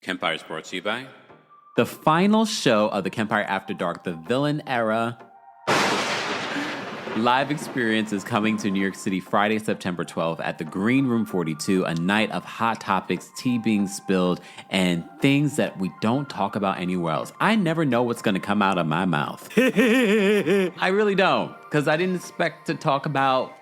Kempire is brought to you by the final show of the Kempire After Dark, the Villain Era live experience is coming to New York City Friday, September 12th at the Green Room 42, a night of hot topics, tea being spilled, and things that we don't talk about anywhere else. I never know what's going to come out of my mouth. I really don't, because I didn't expect to talk about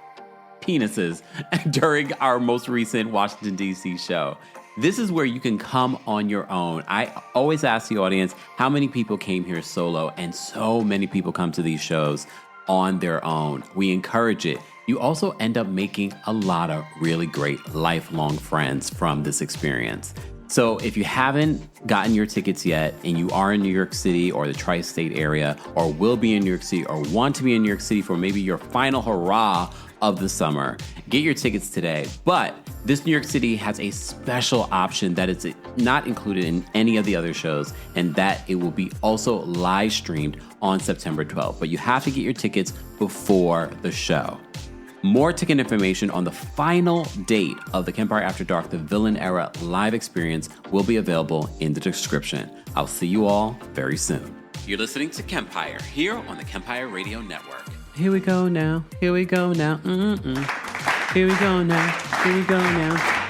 penises during our most recent Washington, D.C. show. This is where you can come on your own. I always ask the audience how many people came here solo, and so many people come to these shows on their own. We encourage it. You also end up making a lot of really great lifelong friends from this experience. So if you haven't gotten your tickets yet and you are in New York City or the tri-state area or will be in New York City or want to be in New York City for maybe your final hurrah of the summer, get your tickets today. But this New York City has a special option that is not included in any of the other shows, and that it will be also live streamed on September 12th. But you have to get your tickets before the show. More ticket information on the final date of the Kempire After Dark, the Villain Era live experience will be available in the description. I'll see you all very soon. You're listening to Kempire here on the Kempire Radio Network. Here we go now. Here we go now. Here we go now. Here we go now.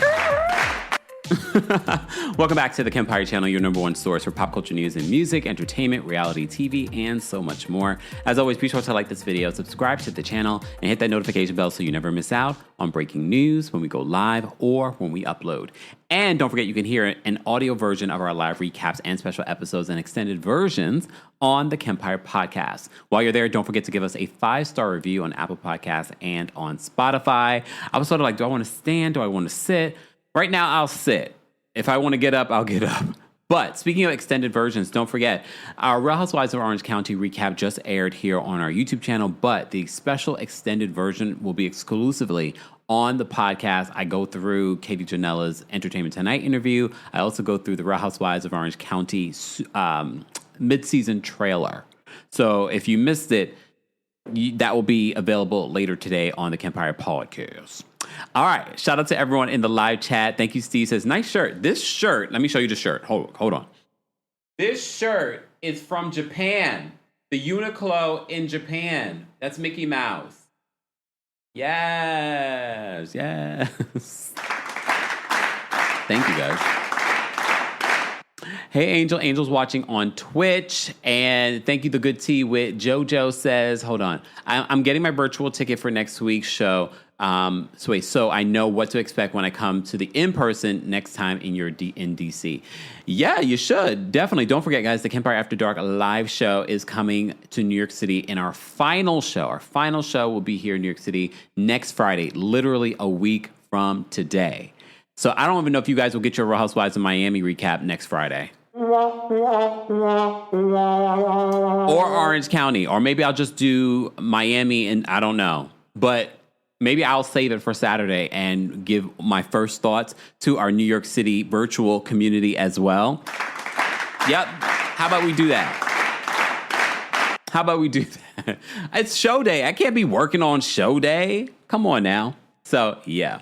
Welcome back to the Kempire channel, your number one source for pop culture news and music, entertainment, reality TV, and so much more. As always, be sure to like this video, subscribe to the channel, and hit that notification bell so you never miss out on breaking news when we go live or when we upload. And don't forget, you can hear an audio version of our live recaps and special episodes and extended versions on the Kempire podcast. While you're there, don't forget to give us a 5-star review on Apple Podcasts and on Spotify. I was sort of like, do I want to stand? Do I want to sit? Right now, I'll sit. If I want to get up, I'll get up. But speaking of extended versions, don't forget, our Real Housewives of Orange County recap just aired here on our YouTube channel, but the special extended version will be exclusively on the podcast. I go through Katie Janela's Entertainment Tonight interview. I also go through the Real Housewives of Orange County mid-season trailer. So if you missed it, that will be available later today on the Kempire podcast. All right. Shout out to everyone in the live chat. Thank you, Steve. Says, nice shirt. This shirt, let me show you the shirt. Hold on. This shirt is from Japan. The Uniqlo in Japan. That's Mickey Mouse. Yes. Thank you, guys. Hey, Angel. Angel's watching on Twitch. And thank you, The Good Tea Wit. JoJo says, hold on. I'm getting my virtual ticket for next week's show. So I know what to expect when I come to the in-person next time in DC. Yeah, you should. Definitely. Don't forget, guys, the Kempire After Dark live show is coming to New York City in our final show. Our final show will be here in New York City next Friday, literally a week from today. So I don't even know if you guys will get your Real Housewives of Miami recap next Friday. Or Orange County. Or maybe I'll just do Miami, and I don't know. But maybe I'll save it for Saturday and give my first thoughts to our New York City virtual community as well. Yep. How about we do that? It's show day. I can't be working on show day. Come on now. So, yeah.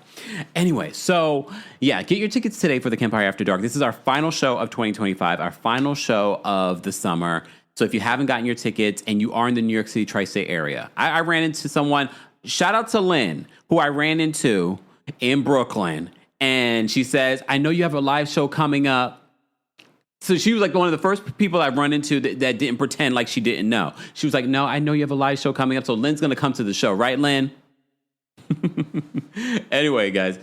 Anyway, get your tickets today for the Kempire After Dark. This is our final show of 2025, our final show of the summer. So if you haven't gotten your tickets and you are in the New York City tri-state area, I ran into someone, shout out to Lynn, who I ran into in Brooklyn. And she says, I know you have a live show coming up. So she was like one of the first people I've run into that didn't pretend like she didn't know. She was like, no, I know you have a live show coming up. So Lynn's going to come to the show. Right, Lynn? Anyway, guys,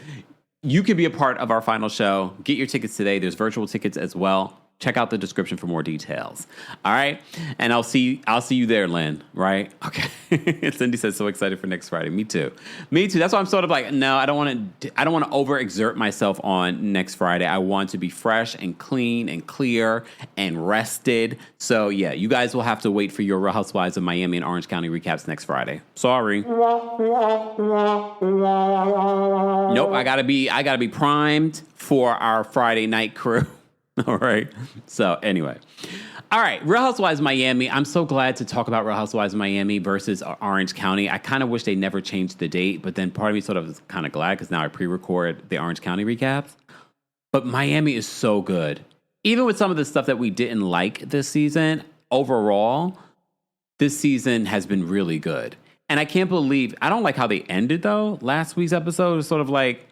you can be a part of our final show. Get your tickets today. There's virtual tickets as well. Check out the description for more details. All right. And I'll see you there, Lynn. Right? Okay. Cindy says, so excited for next Friday. Me too. That's why I'm sort of like, no, I don't want to overexert myself on next Friday. I want to be fresh and clean and clear and rested. So yeah, you guys will have to wait for your Real Housewives of Miami and Orange County recaps next Friday. Sorry. Nope. I gotta be primed for our Friday night crew. All right. So anyway. All right. Real Housewives of Miami. I'm so glad to talk about Real Housewives of Miami versus Orange County. I kind of wish they never changed the date, but then part of me sort of is kind of glad because now I pre-record the Orange County recaps. But Miami is so good. even with some of the stuff that we didn't like this season, overall, this season has been really good. And I can't believe, I don't like how they ended though. Last week's episode was sort of like,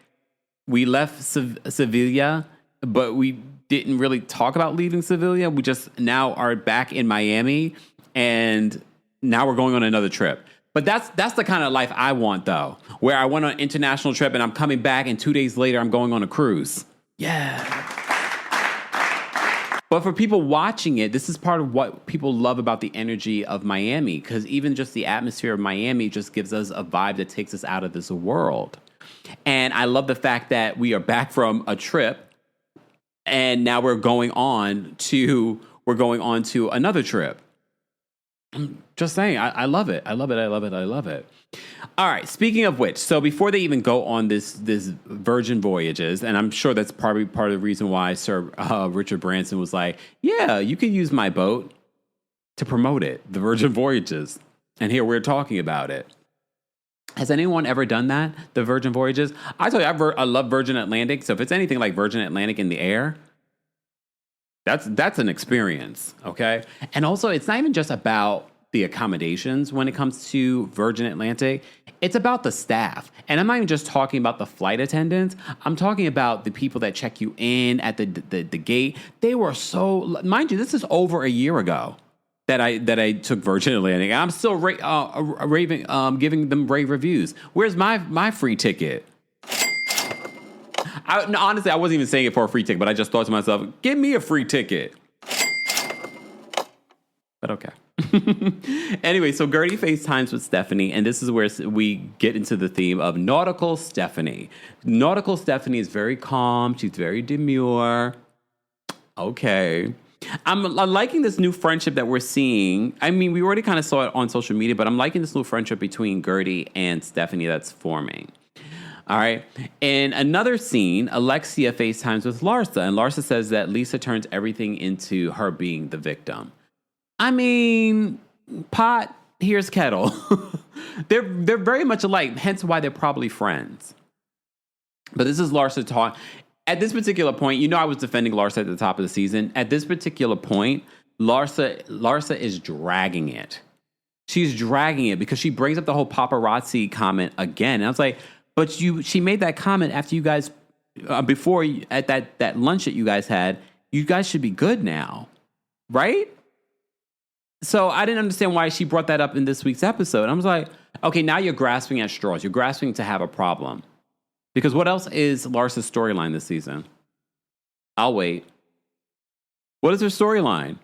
we left Sevilla, but we didn't really talk about leaving Sevilla. We just now are back in Miami, and now we're going on another trip. But that's the kind of life I want, though, where I went on an international trip and I'm coming back, and 2 days later I'm going on a cruise. Yeah. But for people watching it, this is part of what people love about the energy of Miami, because even just the atmosphere of Miami just gives us a vibe that takes us out of this world. And I love the fact that we are back from a trip, and now we're going on to another trip. I'm just saying, I love it. I love it. I love it. I love it. All right. Speaking of which, so before they even go on this Virgin Voyages, and I'm sure that's probably part of the reason why Sir Richard Branson was like, yeah, you can use my boat to promote it, the Virgin Voyages. And here we're talking about it. Has anyone ever done that, the Virgin Voyages? I tell you, I love Virgin Atlantic. So if it's anything like Virgin Atlantic in the air, that's an experience, okay? And also, it's not even just about the accommodations when it comes to Virgin Atlantic. It's about the staff. And I'm not even just talking about the flight attendants. I'm talking about the people that check you in at the gate. They were so, mind you, this is over a year ago that I took Virgin Atlantic. I'm still giving them rave reviews. Where's my free ticket? Honestly, I wasn't even saying it for a free ticket, but I just thought to myself, give me a free ticket. But okay. Anyway, so Gertie FaceTimes with Stephanie, and this is where we get into the theme of Nautical Stephanie. Nautical Stephanie is very calm. She's very demure. Okay. I'm liking this new friendship that we're seeing. I mean, we already kind of saw it on social media, but I'm liking this new friendship between Gertie and Stephanie that's forming. All right. In another scene, Alexia FaceTimes with Larsa, and Larsa says that Lisa turns everything into her being the victim. I mean, pot, here's kettle. They're very much alike, hence why they're probably friends. But this is Larsa talking. At this particular point, I was defending Larsa at the top of the season. At this particular point, Larsa is dragging it. She's dragging it because she brings up the whole paparazzi comment again. And I was like, but she made that comment after you guys, before at that lunch that you guys had. You guys should be good now, right? So I didn't understand why she brought that up in this week's episode. I was like, okay, now you're grasping at straws. You're grasping to have a problem. Because what else is Larsa's storyline this season? I'll wait. What is her storyline?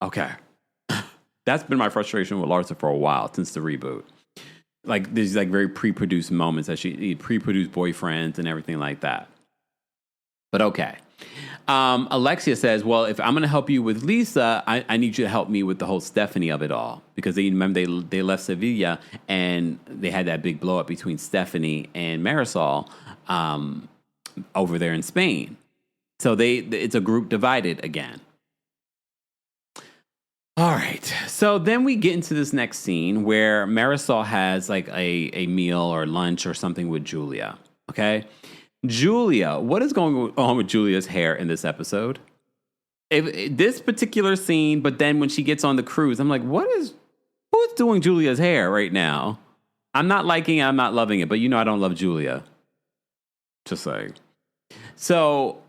Okay. That's been my frustration with Larsa for a while, since the reboot. Like, there's like very pre-produced moments that she pre-produced boyfriends and everything like that. But okay. Alexia says, well, if I'm going to help you with Lisa, I need you to help me with the whole Stephanie of it all. Because they left Sevilla and they had that big blow up between Stephanie and Marysol over there in Spain. So it's a group divided again. All right. So then we get into this next scene where Marysol has like a meal or lunch or something with Julia. Okay. Julia, what is going on with Julia's hair in this episode? This particular scene, but then when she gets on the cruise, I'm like, who's doing Julia's hair right now? I'm not liking it, I'm not loving it, but I don't love Julia. Just saying. So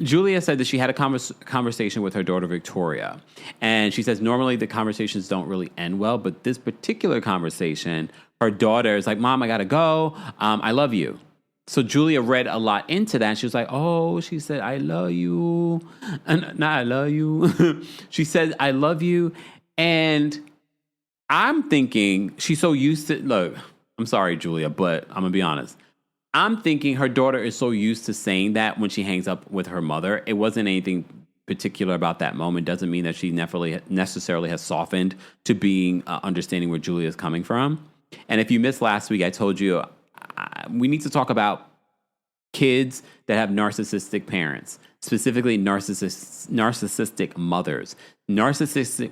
Julia said that she had a conversation with her daughter, Victoria. And she says normally the conversations don't really end well, but this particular conversation, her daughter is like, Mom, I got to go. I love you. So Julia read a lot into that. She was like, oh, she said, I love you. And not I love you. She said, I love you. And I'm thinking she's so used to, look, I'm sorry, Julia, but I'm going to be honest. I'm thinking her daughter is so used to saying that when she hangs up with her mother. It wasn't anything particular about that moment. Doesn't mean that she necessarily has softened to being understanding where Julia is coming from. And if you missed last week, I told you, we need to talk about kids that have narcissistic parents, specifically narcissistic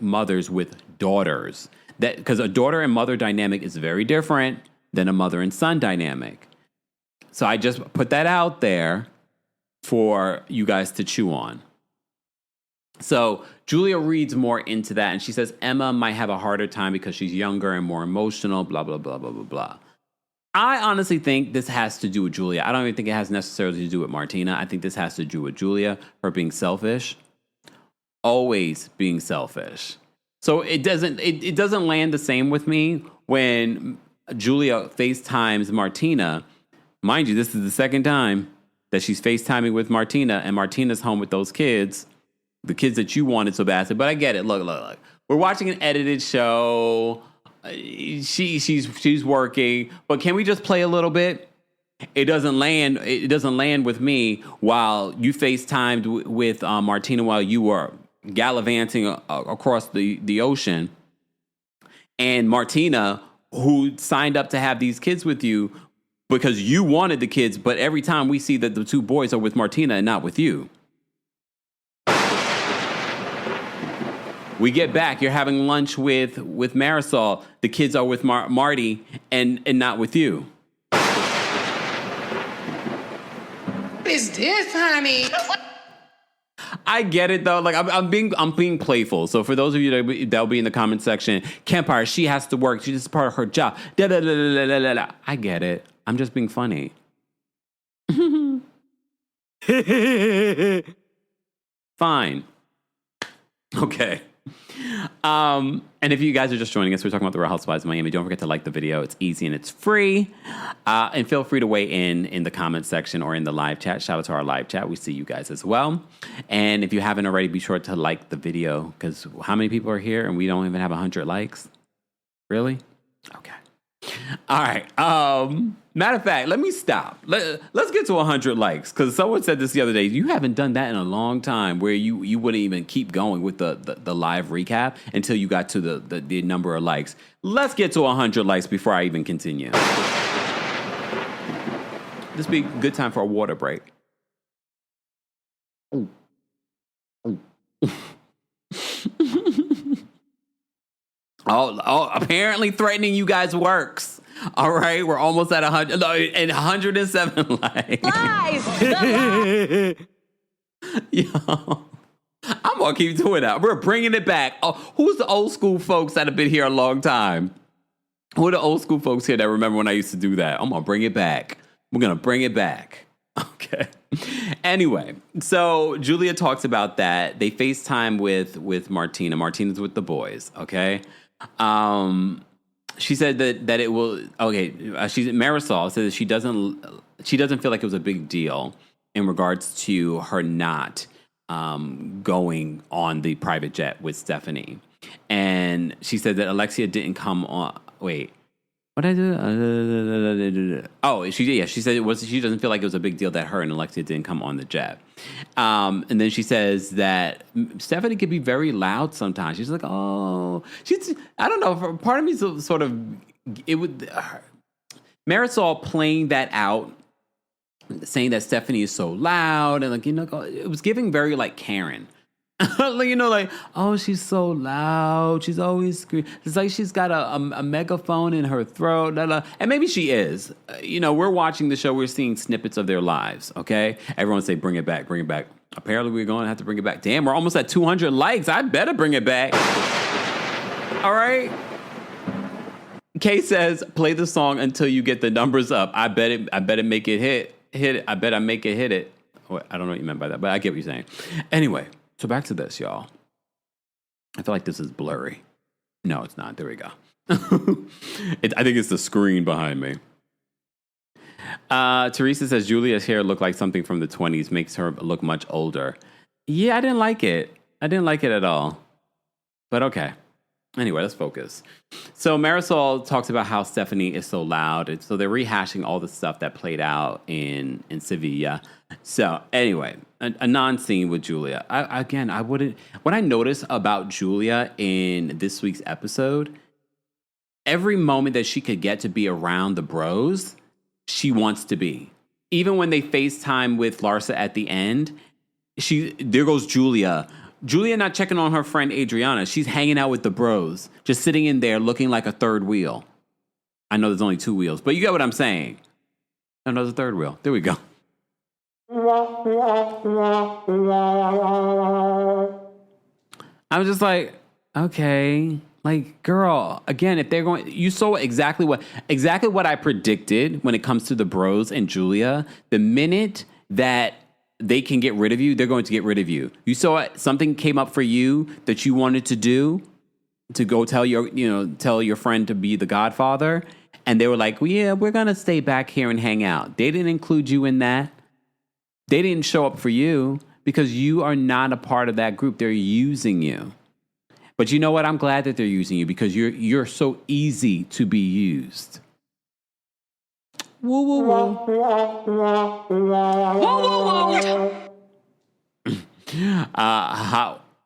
mothers with daughters. Because a daughter and mother dynamic is very different than a mother and son dynamic. So I just put that out there for you guys to chew on. So Julia reads more into that, and she says Emma might have a harder time because she's younger and more emotional, blah, blah, blah, blah, blah, blah. I honestly think this has to do with Julia. I don't even think it has necessarily to do with Martina. I think this has to do with Julia, her being selfish, always being selfish. So it doesn't land the same with me when Julia FaceTimes Martina. Mind you, this is the second time that she's FaceTiming with Martina, and Martina's home with those kids, the kids that you wanted so bad. But I get it. Look. We're watching an edited show. She's working, but can we just play a little bit? It doesn't land with me while you FaceTimed with Martina while you were gallivanting across the ocean, and Martina, who signed up to have these kids with you because you wanted the kids, but every time we see that the two boys are with Martina and not with you. We get back. You're having lunch with Marysol. The kids are with Marty and not with you. What is this, honey? I get it though. Like I'm being playful. So for those of you that'll be in the comment section, Kempire, she has to work. She's just part of her job. Da, da, da, da, da, da, da. I get it. I'm just being funny. Fine. Okay. And if you guys are just joining us, we're talking about the Real Housewives of Miami. Don't forget to like the video. It's easy and it's free. And feel free to weigh in the comment section or in the live chat. Shout out to our live chat. We see you guys as well. And if you haven't already, be sure to like the video, because how many people are here and we don't even have 100 likes? Really? Okay. All right. Matter of fact, let me stop. Let's get to 100 likes, because someone said this the other day. You haven't done that in a long time, where you wouldn't even keep going with the live recap until you got to the number of likes. Let's get to 100 likes before I even continue. This be a good time for a water break. Oh, apparently threatening you guys works. All right, we're almost at 100 and 107 likes. Lies! Yo, I'm gonna keep doing that. We're bringing it back. Oh, who's the old school folks that have been here a long time? Who are the old school folks here that remember when I used to do that? I'm gonna bring it back. We're gonna bring it back. Okay. Anyway, so Julia talks about that. They FaceTime with Martina. Martina's with the boys. Okay. She said that it will. Okay, Marysol said that she doesn't feel like it was a big deal in regards to her not going on the private jet with Stephanie, and she said that Alexia didn't come on. Wait, what did I do? Oh, she said it was. She doesn't feel like it was a big deal that her and Alexia didn't come on the jet. And then she says that Stephanie could be very loud sometimes. She's like, oh, I don't know. Part of me sort of, it would, Marysol playing that out, saying that Stephanie is so loud, and it was giving very like Karen. Like, oh, she's so loud. She's always screaming. It's like she's got a megaphone in her throat. Blah, blah. And maybe she is. We're watching the show. We're seeing snippets of their lives, okay? Everyone say, bring it back, bring it back. Apparently, we're going to have to bring it back. Damn, we're almost at 200 likes. I better bring it back. All right? Kay says, play the song until you get the numbers up. I bet it make it hit it. I bet I make it hit it. Well, I don't know what you meant by that, but I get what you're saying. Anyway. So back to this, y'all. I feel like this is blurry. No, it's not. There we go. I think it's the screen behind me. Teresa says Julia's hair looked like something from the 20s, makes her look much older. Yeah, I didn't like it. I didn't like it at all. But okay. Anyway, let's focus. So Marysol talks about how Stephanie is so loud. And so they're rehashing all the stuff that played out in Sevilla. So anyway, a non-scene with Julia. What I noticed about Julia in this week's episode, every moment that she could get to be around the bros, she wants to be. Even when they FaceTime with Larsa at the end, there goes Julia. Julia not checking on her friend Adriana. She's hanging out with the bros, just sitting in there looking like a third wheel. I know there's only two wheels, but you get what I'm saying. Oh, no, there's a third wheel. There we go. I was just like, okay, like, girl, again, if they're going, you saw exactly what I predicted when it comes to the bros and Julia. The minute that they can get rid of you, they're going to get rid of you. You saw something came up for you that you wanted to do, to go tell your friend to be the godfather, and they were like, well, yeah, we're gonna stay back here and hang out. They didn't include you in that. They didn't show up for you because you are not a part of that group. They're using you. But you know what? I'm glad that they're using you because you're so easy to be used. Woo, woo, woo.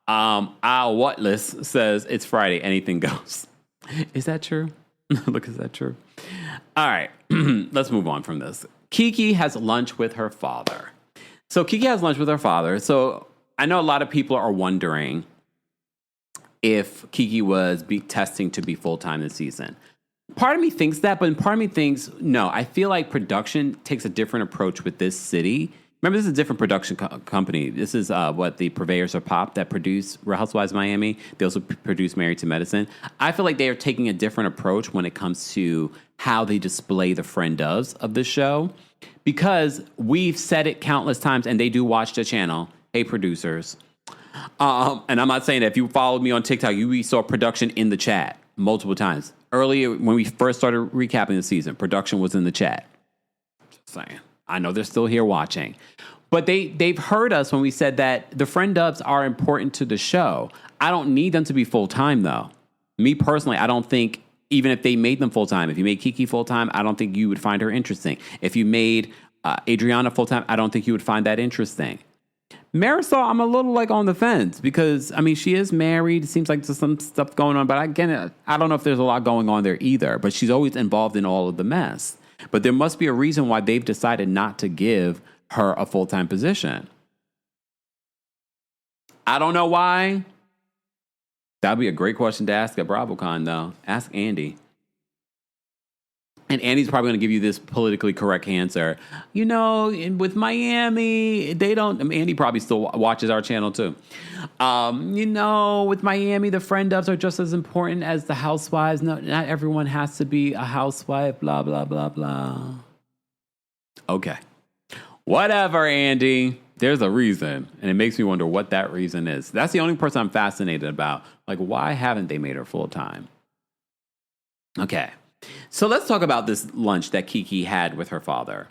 Whatless says it's Friday. Anything goes. Is that true? Look, is that true? All right. Let's move on from this. Kiki has lunch with her father. So Kiki has lunch with her father. So I know a lot of people are wondering if Kiki was testing to be full-time this season. Part of me thinks that, but part of me thinks, no, I feel like production takes a different approach with this city. Remember, this is a different production company. This is the Purveyors of Pop that produce Real Housewives of Miami. They also produce Married to Medicine. I feel like they are taking a different approach when it comes to how they display the friend ofs of the show. Because we've said it countless times, and they do watch the channel. Hey, producers. And I'm not saying that if you followed me on TikTok, we saw production in the chat multiple times. Earlier, when we first started recapping the season, production was in the chat. Just saying. I know they're still here watching. But they've heard us when we said that the friend dubs are important to the show. I don't need them to be full-time, though. Me personally, I don't think, even if they made them full-time, if you made Kiki full-time, I don't think you would find her interesting. If you made Adriana full-time, I don't think you would find that interesting. Marysol, I'm a little like on the fence because, I mean, she is married. It seems like there's some stuff going on. But again, I don't know if there's a lot going on there either. But she's always involved in all of the mess. But there must be a reason why they've decided not to give her a full-time position. I don't know why. That'd be a great question to ask at BravoCon, though. Ask Andy. And Andy's probably going to give you this politically correct answer. You know, with Miami, they don't... Andy probably still watches our channel, too. You know, with Miami, the friend dubs are just as important as the housewives. No, not everyone has to be a housewife, blah, blah, blah, blah. Okay. Whatever, Andy. There's a reason. And it makes me wonder what that reason is. That's the only person I'm fascinated about. Like, why haven't they made her full-time? Okay. So let's talk about this lunch that Kiki had with her father.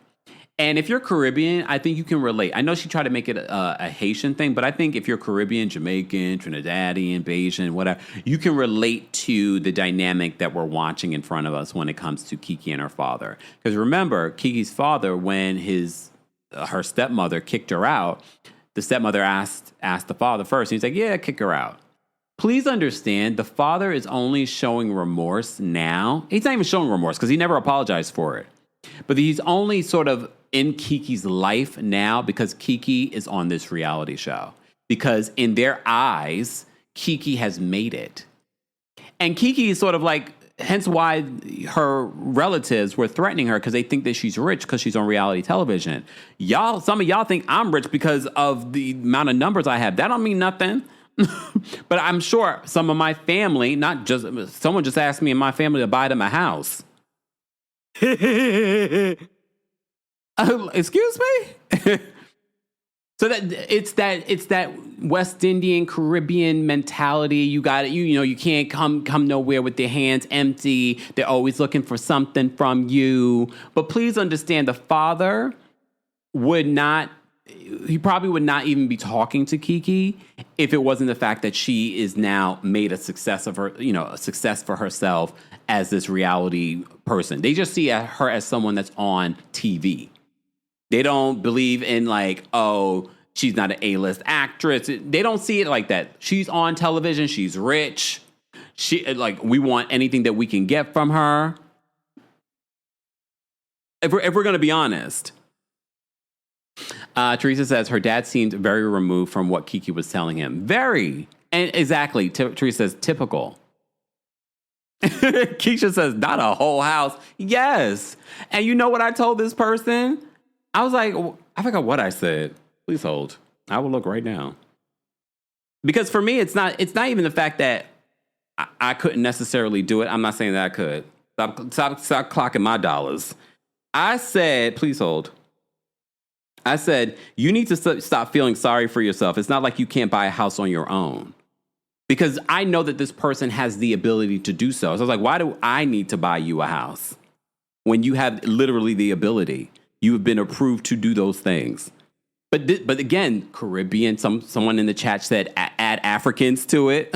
And if you're Caribbean, I think you can relate. I know she tried to make it a Haitian thing, but I think if you're Caribbean, Jamaican, Trinidadian, Bayesian, whatever, you can relate to the dynamic that we're watching in front of us when it comes to Kiki and her father. Because remember, Kiki's father, when her stepmother kicked her out, the stepmother asked the father first. And he's like, yeah, kick her out. Please understand, the father is only showing remorse now. He's not even showing remorse because he never apologized for it. But he's only sort of in Kiki's life now because Kiki is on this reality show. Because in their eyes, Kiki has made it. And Kiki is sort of like, hence why her relatives were threatening her because they think that she's rich because she's on reality television. Some of y'all think I'm rich because of the amount of numbers I have. That don't mean nothing. But I'm sure some of my family, someone just asked me in my family to buy them a house. Excuse me? So it's that West Indian Caribbean mentality. You got it. You can't come nowhere with your hands empty. They're always looking for something from you. But please understand, the father he probably would not even be talking to Kiki if it wasn't the fact that she is now made a success of her, a success for herself as this reality person. They just see her as someone that's on TV. They don't believe in like, oh, she's not an A-list actress. They don't see it like that. She's on television. She's rich. We want anything that we can get from her. If we're going to be honest. Teresa says her dad seemed very removed from what Kiki was telling him. Very. And exactly. Teresa says typical. Keisha says not a whole house. Yes. And you know what I told this person? I was like, I forgot what I said. Please hold. I will look right now. Because for me, it's not even the fact that I couldn't necessarily do it. I'm not saying that I could. Stop clocking my dollars. I said, please hold. I said, you need to stop feeling sorry for yourself. It's not like you can't buy a house on your own. Because I know that this person has the ability to do so. So I was like, why do I need to buy you a house when you have literally the ability? You have been approved to do those things. But again, Caribbean, someone in the chat said add Africans to it.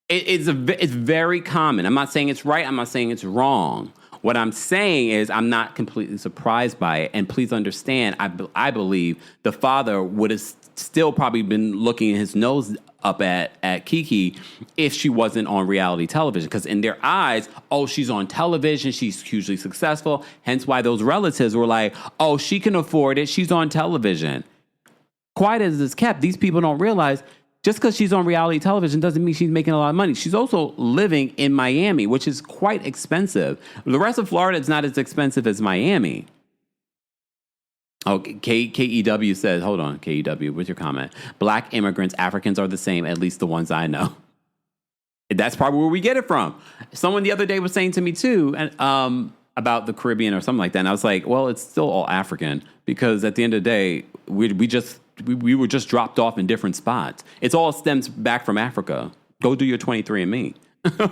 It's very common. I'm not saying it's right. I'm not saying it's wrong. What I'm saying is I'm not completely surprised by it. And please understand, I believe the father would have still probably been looking his nose up at Kiki if she wasn't on reality television. Because in their eyes, oh, she's on television. She's hugely successful. Hence why those relatives were like, oh, she can afford it. She's on television. Quiet as it's kept, these people don't realize just because she's on reality television doesn't mean she's making a lot of money. She's also living in Miami, which is quite expensive. The rest of Florida is not as expensive as Miami. Oh, KEW says, hold on, KEW, what's your comment? Black immigrants, Africans are the same, at least the ones I know. That's probably where we get it from. Someone the other day was saying to me too, about the Caribbean or something like that. And I was like, well, it's still all African because at the end of the day, we were just dropped off in different spots. It's all stems back from Africa. Go do your 23andMe.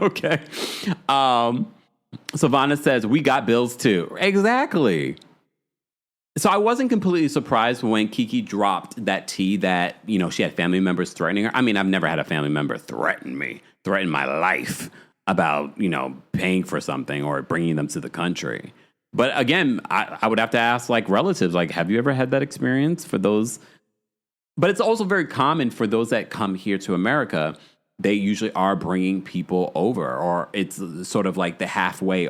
Okay. Savannah says, we got bills too. Exactly. So I wasn't completely surprised when Kiki dropped that tea that, she had family members threatening her. I mean, I've never had a family member threaten my life about, paying for something or bringing them to the country. But again, I would have to ask relatives, have you ever had that experience for those? But it's also very common for those that come here to America. They usually are bringing people over, or it's sort of like the halfway,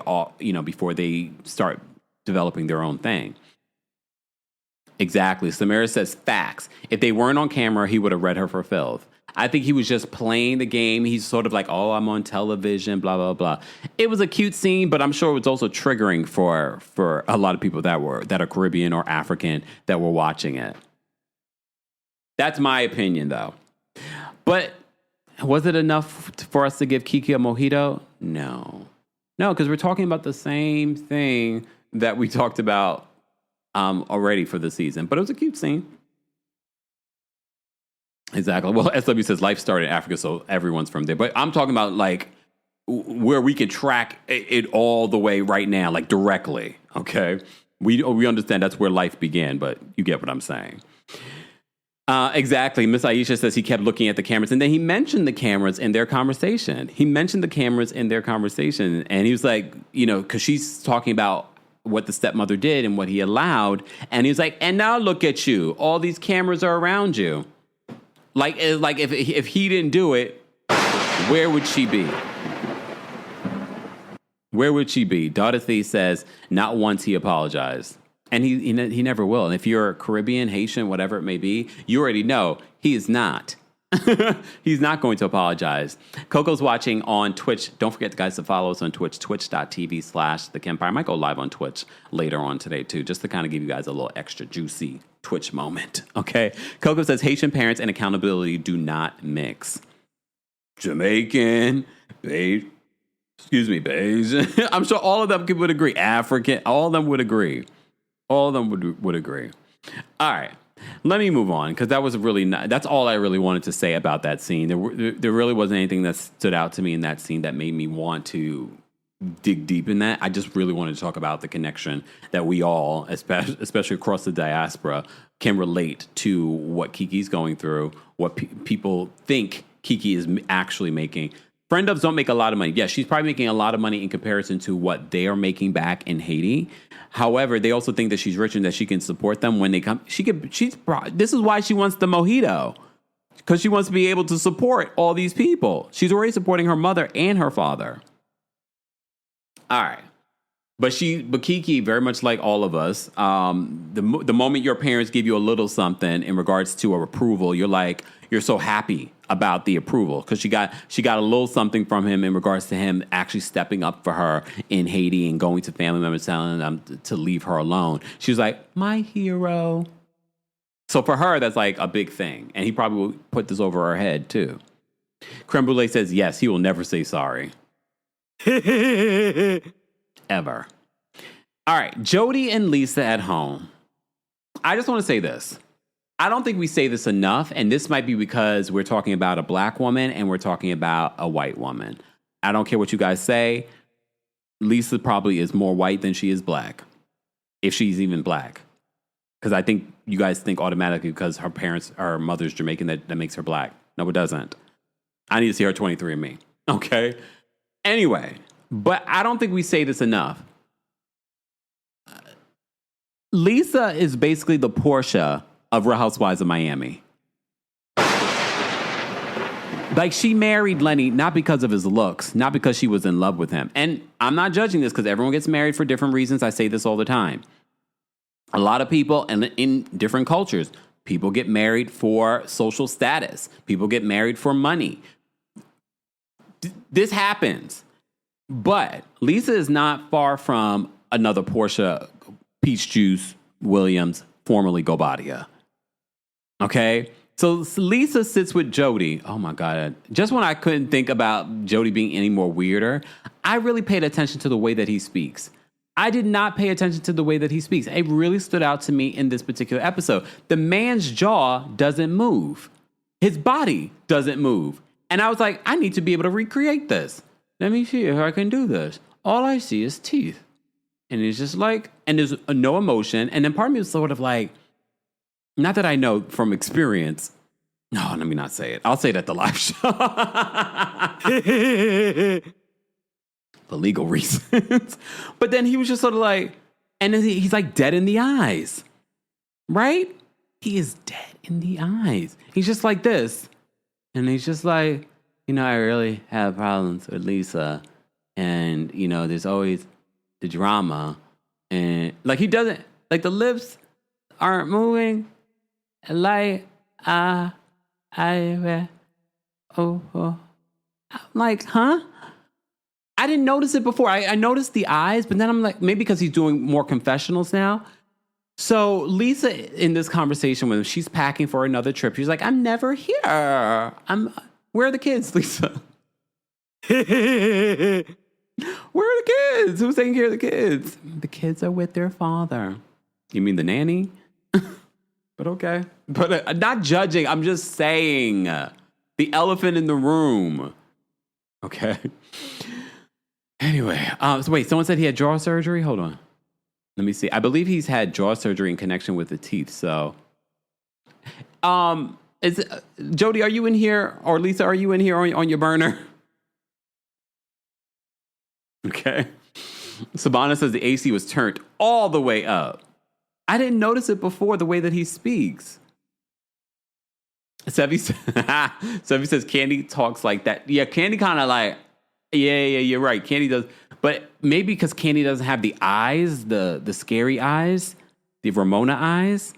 before they start developing their own thing. Exactly. Samira says facts. If they weren't on camera, he would have read her for filth. I think he was just playing the game. He's sort of like, oh, I'm on television, blah, blah, blah. It was a cute scene, but I'm sure it was also triggering for a lot of people that are Caribbean or African that were watching it. That's my opinion, though. But was it enough for us to give Kiki a mojito? No, because we're talking about the same thing that we talked about already for the season. But it was a cute scene. Exactly. Well, SW says life started in Africa, so everyone's from there. But I'm talking about where we can track it all the way right now, directly. Okay, we understand that's where life began, but you get what I'm saying. Exactly. Miss Aisha says he kept looking at the cameras, and then he mentioned the cameras in their conversation. And he was like, because she's talking about what the stepmother did and what he allowed, and he was like, and now look at you. All these cameras are around you. If he didn't do it, where would she be? Where would she be? Dorothy says, not once he apologized. And he never will. And if you're Caribbean, Haitian, whatever it may be, you already know he is not. He's not going to apologize. Coco's watching on Twitch. Don't forget, guys, to follow us on Twitch, twitch.tv/TheKempire. I might go live on Twitch later on today, too, just to kind of give you guys a little extra juicy Twitch moment. Okay. Coco says Haitian parents and accountability do not mix. Jamaican, beige. I'm sure all of them would agree. African, all of them would agree. All of them would agree. All right. Let me move on, because that was that's all I really wanted to say about that scene. There really wasn't anything that stood out to me in that scene that made me want to dig deep in that. I just really wanted to talk about the connection that we all, especially across the diaspora, can relate to what Kiki's going through, what people think Kiki is actually making. Friend ofs don't make a lot of money. Yeah, she's probably making a lot of money in comparison to what they are making back in Haiti. However, they also think that she's rich and that she can support them when they come. This is why she wants the mojito, because she wants to be able to support all these people. She's already supporting her mother and her father. All right. But Kiki, very much like all of us, the moment your parents give you a little something in regards to a approval, you're so happy about the approval because she got a little something from him in regards to him actually stepping up for her in Haiti and going to family members telling them to leave her alone. She was like, my hero. So for her, that's like a big thing. And he probably will put this over her head too. Creme Brulee says, yes, he will never say sorry. Ever. All right, Jody and Lisa at home. I just want to say this. I don't think we say this enough, and this might be because we're talking about a black woman and we're talking about a white woman. I don't care what you guys say. Lisa probably is more white than she is black, if she's even black. Because I think you guys think automatically because her mother's Jamaican that makes her black. No, it doesn't. I need to see her 23andMe. Okay? Anyway, but I don't think we say this enough. Lisa is basically the Portia of Real Housewives of Miami. Like, she married Lenny not because of his looks, not because she was in love with him. And I'm not judging this because everyone gets married for different reasons. I say this all the time. A lot of people, and in different cultures, people get married for social status. People get married for money. This happens. But Lisa is not far from another Portia Peach Juice Williams, formerly Gobadia. Okay? So Lisa sits with Jody. Oh my God. Just when I couldn't think about Jody being any more weirder, I really paid attention to the way that he speaks. I did not pay attention to the way that he speaks. It really stood out to me in this particular episode. The man's jaw doesn't move. His body doesn't move. And I was like, I need to be able to recreate this. Let me see if I can do this. All I see is teeth. And it's just like, and there's no emotion. And then part of me was sort of like, not that I know from experience. No, let me not say it. I'll say it at the live show. For legal reasons. But then he was just sort of like, and then he's like dead in the eyes. Right? He is dead in the eyes. He's just like this. And he's just like, I really have problems with Lisa. And, there's always the drama. And, like, he doesn't, like, the lips aren't moving. Like, I'm like, huh? I didn't notice it before. I noticed the eyes, but then I'm like, maybe because he's doing more confessionals now. So Lisa, in this conversation with him, she's packing for another trip. She's like, I'm never here. Where are the kids, Lisa? Where are the kids? Who's taking care of the kids? The kids are with their father. You mean the nanny? But okay. But not judging. I'm just saying the elephant in the room. Okay. Anyway, so wait, someone said he had jaw surgery? Hold on. Let me see. I believe he's had jaw surgery in connection with the teeth. So, Jody, are you in here? Or Lisa, are you in here on your burner? Okay. Sabana says the AC was turned all the way up. I didn't notice it before, the way that he speaks. Sevi says Candy talks like that. Yeah, Candy kind of like, yeah, you're right. Candy does. But maybe because Candy doesn't have the eyes, the scary eyes, the Ramona eyes.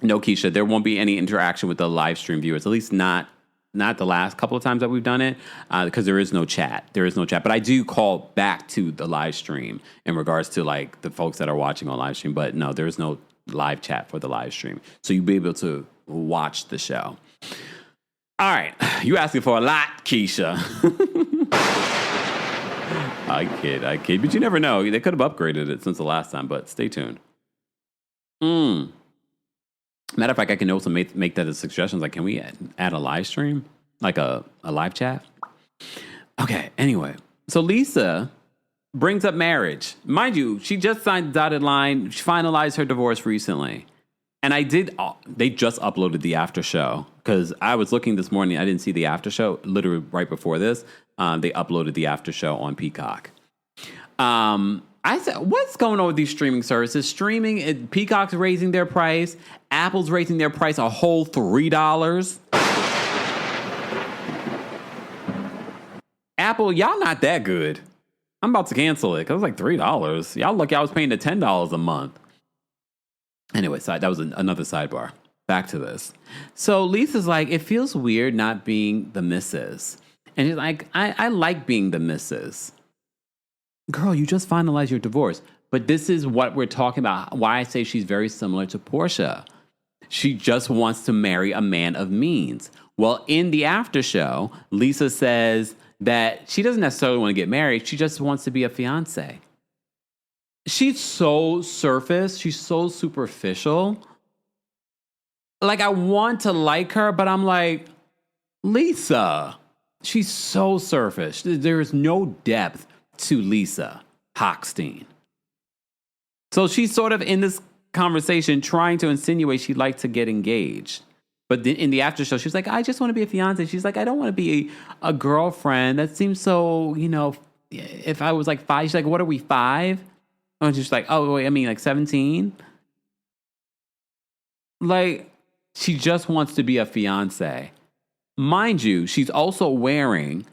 No, Keisha, there won't be any interaction with the live stream viewers, at least not the last couple of times that we've done it, because there is no chat. There is no chat. But I do call back to the live stream in regards to like the folks that are watching on live stream. But no, there is no live chat for the live stream. So you'll be able to watch the show. All right. You asking for a lot, Keisha. I kid. But you never know. They could have upgraded it since the last time, but stay tuned. Matter of fact, I can also make that as suggestions. Like, can we add a live stream? Like a live chat? Okay, anyway. So Lisa brings up marriage. Mind you, she just signed the dotted line. She finalized her divorce recently. And they just uploaded the after show. Because I was looking this morning, I didn't see the after show. Literally right before this, they uploaded the after show on Peacock. I said, what's going on with these streaming services? Peacock's raising their price. Apple's raising their price a whole $3. Apple, y'all not that good. I'm about to cancel it because it was like $3. Y'all lucky I was paying the $10 a month. Anyway, that was another sidebar. Back to this. So Lisa's like, it feels weird not being the missus. And she's like, I like being the missus. Girl, you just finalized your divorce. But this is what we're talking about. Why I say she's very similar to Portia. She just wants to marry a man of means. Well, in the after show, Lisa says that she doesn't necessarily want to get married. She just wants to be a fiance. She's so surface. She's so superficial. Like, I want to like her, but I'm like, Lisa, she's so surface. There's no depth to Lisa Hochstein. So she's sort of in this conversation trying to insinuate she'd like to get engaged. But in the after show, she's like, I just want to be a fiance. She's like, I don't want to be a girlfriend. That seems so, if I was like 5, she's like, what are we, 5? And she's like, oh, wait, I mean like 17? Like, she just wants to be a fiance. Mind you, she's also wearing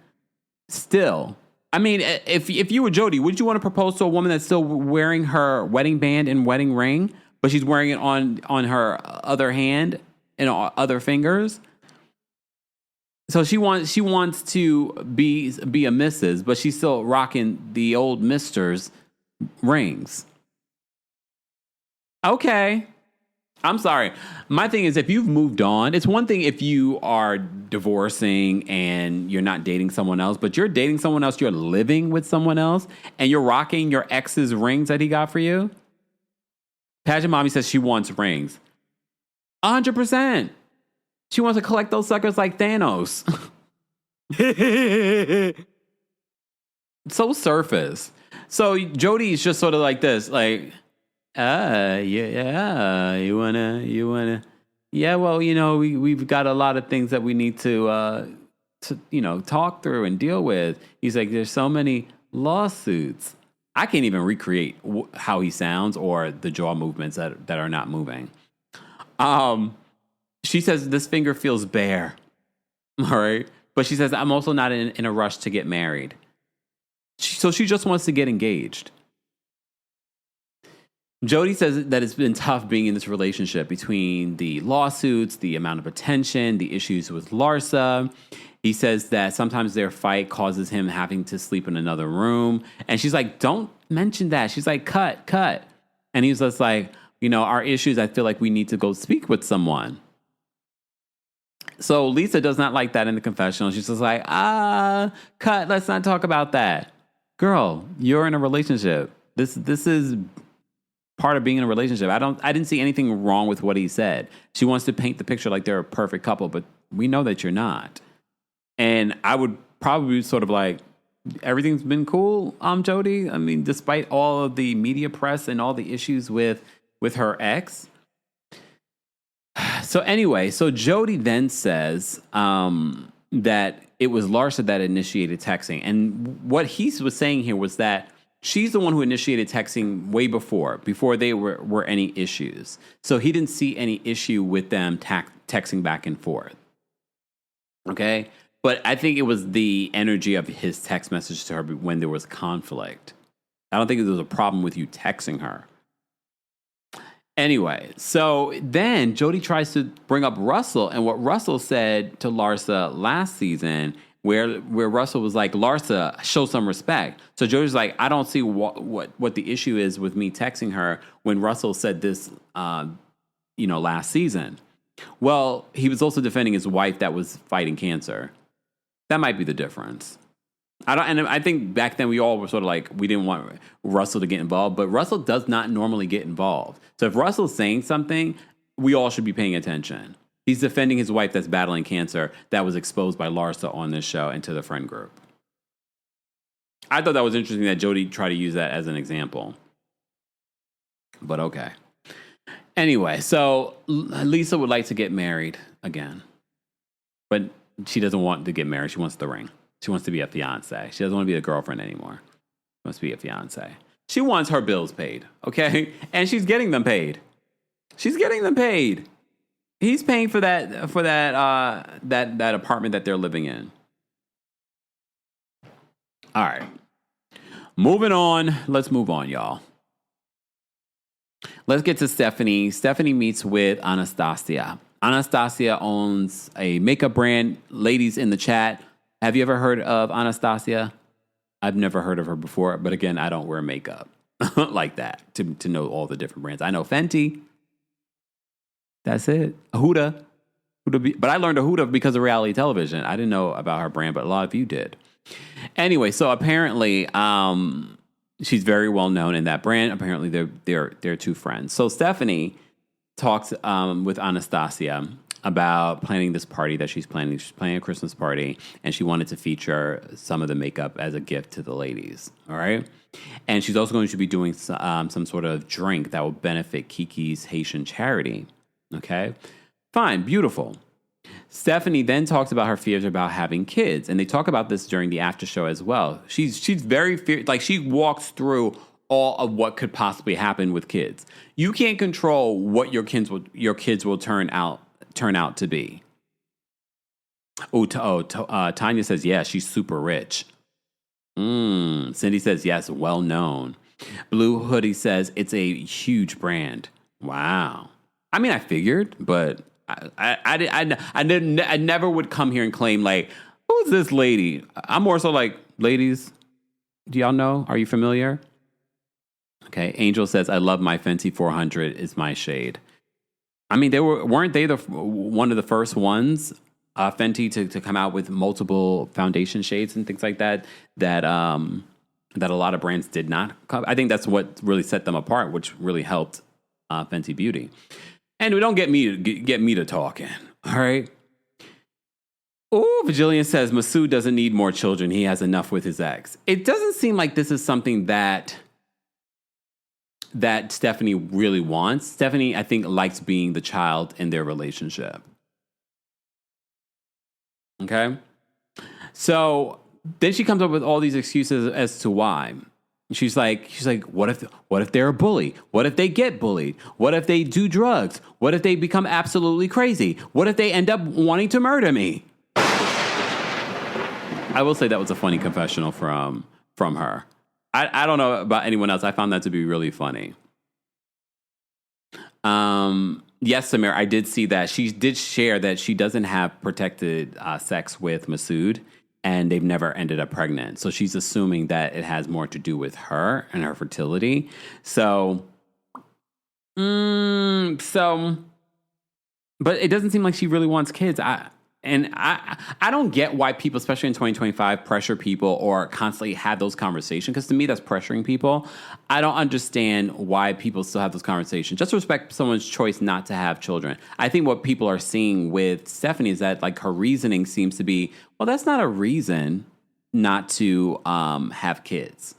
still. I mean, if you were Jody, would you want to propose to a woman that's still wearing her wedding band and wedding ring, but she's wearing it on her other hand and other fingers? So she wants to be a missus, but she's still rocking the old Mister's rings. Okay. I'm sorry. My thing is, if you've moved on, it's one thing if you are divorcing and you're not dating someone else, but you're dating someone else, you're living with someone else, and you're rocking your ex's rings that he got for you. Pageant Mommy says she wants rings. 100%. She wants to collect those suckers like Thanos. So surface. So Jody is just sort of like this, like, you wanna, yeah, well, we've got a lot of things that we need to talk through and deal with. He's like, there's so many lawsuits. I can't even recreate how he sounds or the jaw movements that are not moving. She says this finger feels bare. All right. But she says, I'm also not in a rush to get married. So she just wants to get engaged. Jody says that it's been tough being in this relationship between the lawsuits, the amount of attention, the issues with Larsa. He says that sometimes their fight causes him having to sleep in another room. And she's like, don't mention that. She's like, cut. And he's just like, our issues, I feel like we need to go speak with someone. So Lisa does not like that in the confessional. She's just like, cut. Let's not talk about that. Girl, you're in a relationship. This is part of being in a relationship. I didn't see anything wrong with what he said. She wants to paint the picture like they're a perfect couple, but we know that you're not. And I would probably sort of like, everything's been cool, Jody. I mean, despite all of the media press and all the issues with her ex. So anyway, Jody then says that it was Larsa that initiated texting. And what he was saying here was that she's the one who initiated texting way before they were any issues. So he didn't see any issue with them texting back and forth. Okay? But I think it was the energy of his text message to her when there was conflict. I don't think there was a problem with you texting her. Anyway, so then Jody tries to bring up Russell and what Russell said to Larsa last season, where Russell was like, Larsa, show some respect. So Jody's like, I don't see what the issue is with me texting her when Russell said this, last season. Well, he was also defending his wife that was fighting cancer. That might be the difference. I think back then we all were sort of like, we didn't want Russell to get involved, but Russell does not normally get involved. So if Russell's saying something, we all should be paying attention. He's defending his wife that's battling cancer that was exposed by Larsa on this show and to the friend group. I thought that was interesting that Jody tried to use that as an example. But okay. Anyway, so Lisa would like to get married again. But she doesn't want to get married. She wants the ring. She wants to be a fiance. She doesn't want to be a girlfriend anymore. She wants to be a fiance. She wants her bills paid, okay? And she's getting them paid. He's paying for that apartment that they're living in. All right. Moving on. Let's move on, y'all. Let's get to Stephanie. Stephanie meets with Anastasia. Anastasia owns a makeup brand. Ladies in the chat, have you ever heard of Anastasia? I've never heard of her before, but again, I don't wear makeup like that to know all the different brands. I know Fenty. That's it. Huda. But I learned a Huda because of reality television. I didn't know about her brand, but a lot of you did. Anyway, so apparently she's very well known in that brand. Apparently they're two friends. So Stephanie talks with Anastasia about planning this party that she's planning. She's planning a Christmas party, and she wanted to feature some of the makeup as a gift to the ladies. All right. And she's also going to be doing some sort of drink that will benefit Kiki's Haitian charity. Okay. Fine. Beautiful. Stephanie then talks about her fears about having kids, and they talk about this during the after show as well. She's very like she walks through all of what could possibly happen with kids. You can't control what your kids will turn out to be. Tanya says yes, she's super rich. Cindy says yes, well known. Blue Hoodie says it's a huge brand. Wow. I mean, I figured, but I never would come here and claim like, who's this lady? I'm more so like, ladies, do y'all know? Are you familiar? Okay. Angel says, I love my Fenty 400 is my shade. I mean, weren't they one of the first ones, Fenty, to come out with multiple foundation shades and things like that a lot of brands did not cover. I think that's what really set them apart, which really helped Fenty Beauty. And we don't get me to talking, all right? Oh, Virgilian says Masood doesn't need more children. He has enough with his ex. It doesn't seem like this is something that Stephanie really wants. Stephanie, I think, likes being the child in their relationship. Okay? So then she comes up with all these excuses as to why. She's like, what if they're a bully? What if they get bullied? What if they do drugs? What if they become absolutely crazy? What if they end up wanting to murder me? I will say that was a funny confessional from her. I don't know about anyone else. I found that to be really funny. Yes, Samir, I did see that. She did share that she doesn't have protected sex with Masood, and they've never ended up pregnant. So she's assuming that it has more to do with her and her fertility. But it doesn't seem like she really wants kids. I don't get why people, especially in 2025, pressure people or constantly have those conversations, because to me, that's pressuring people. I don't understand why people still have those conversations. Just respect someone's choice not to have children. I think what people are seeing with Stephanie is that like her reasoning seems to be, well, that's not a reason not to have kids.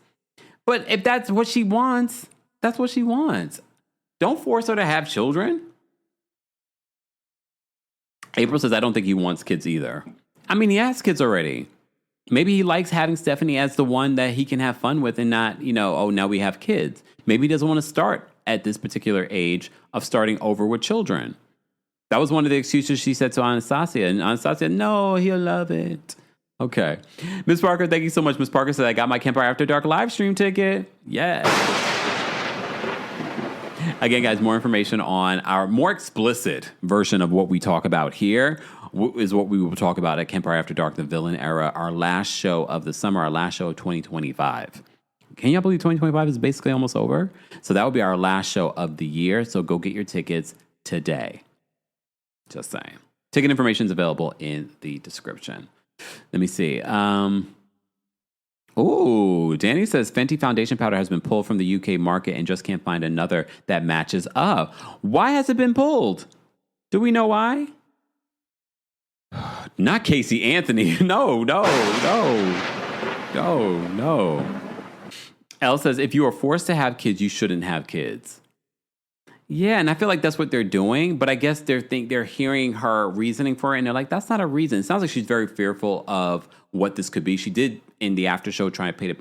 But if that's what she wants, that's what she wants. Don't force her to have children. April says, I don't think he wants kids either. I mean, he has kids already. Maybe he likes having Stephanie as the one that he can have fun with and not, oh, now we have kids. Maybe he doesn't want to start at this particular age of starting over with children. That was one of the excuses she said to Anastasia. And Anastasia, no, he'll love it. Okay. Miss Parker, thank you so much. Miss Parker said, I got my Kempire After Dark live stream ticket. Yeah. Again, guys, more information on our more explicit version of what we talk about here is what we will talk about at Kempire After Dark, the Villain Era, our last show of the summer, our last show of 2025. Can you believe 2025 is basically almost over? So that will be our last show of the year. So go get your tickets today. Just saying. Ticket information is available in the description. Let me see. Danny says Fenty foundation powder has been pulled from the UK market and just can't find another that matches up. Why has it been pulled? Do we know why? Not Casey Anthony. No. Elle says, if you are forced to have kids, you shouldn't have kids. Yeah, and I feel like that's what they're doing, but I guess they're hearing her reasoning for it, and they're like, that's not a reason. It sounds like she's very fearful of what this could be. She did, in the after show, try to paint a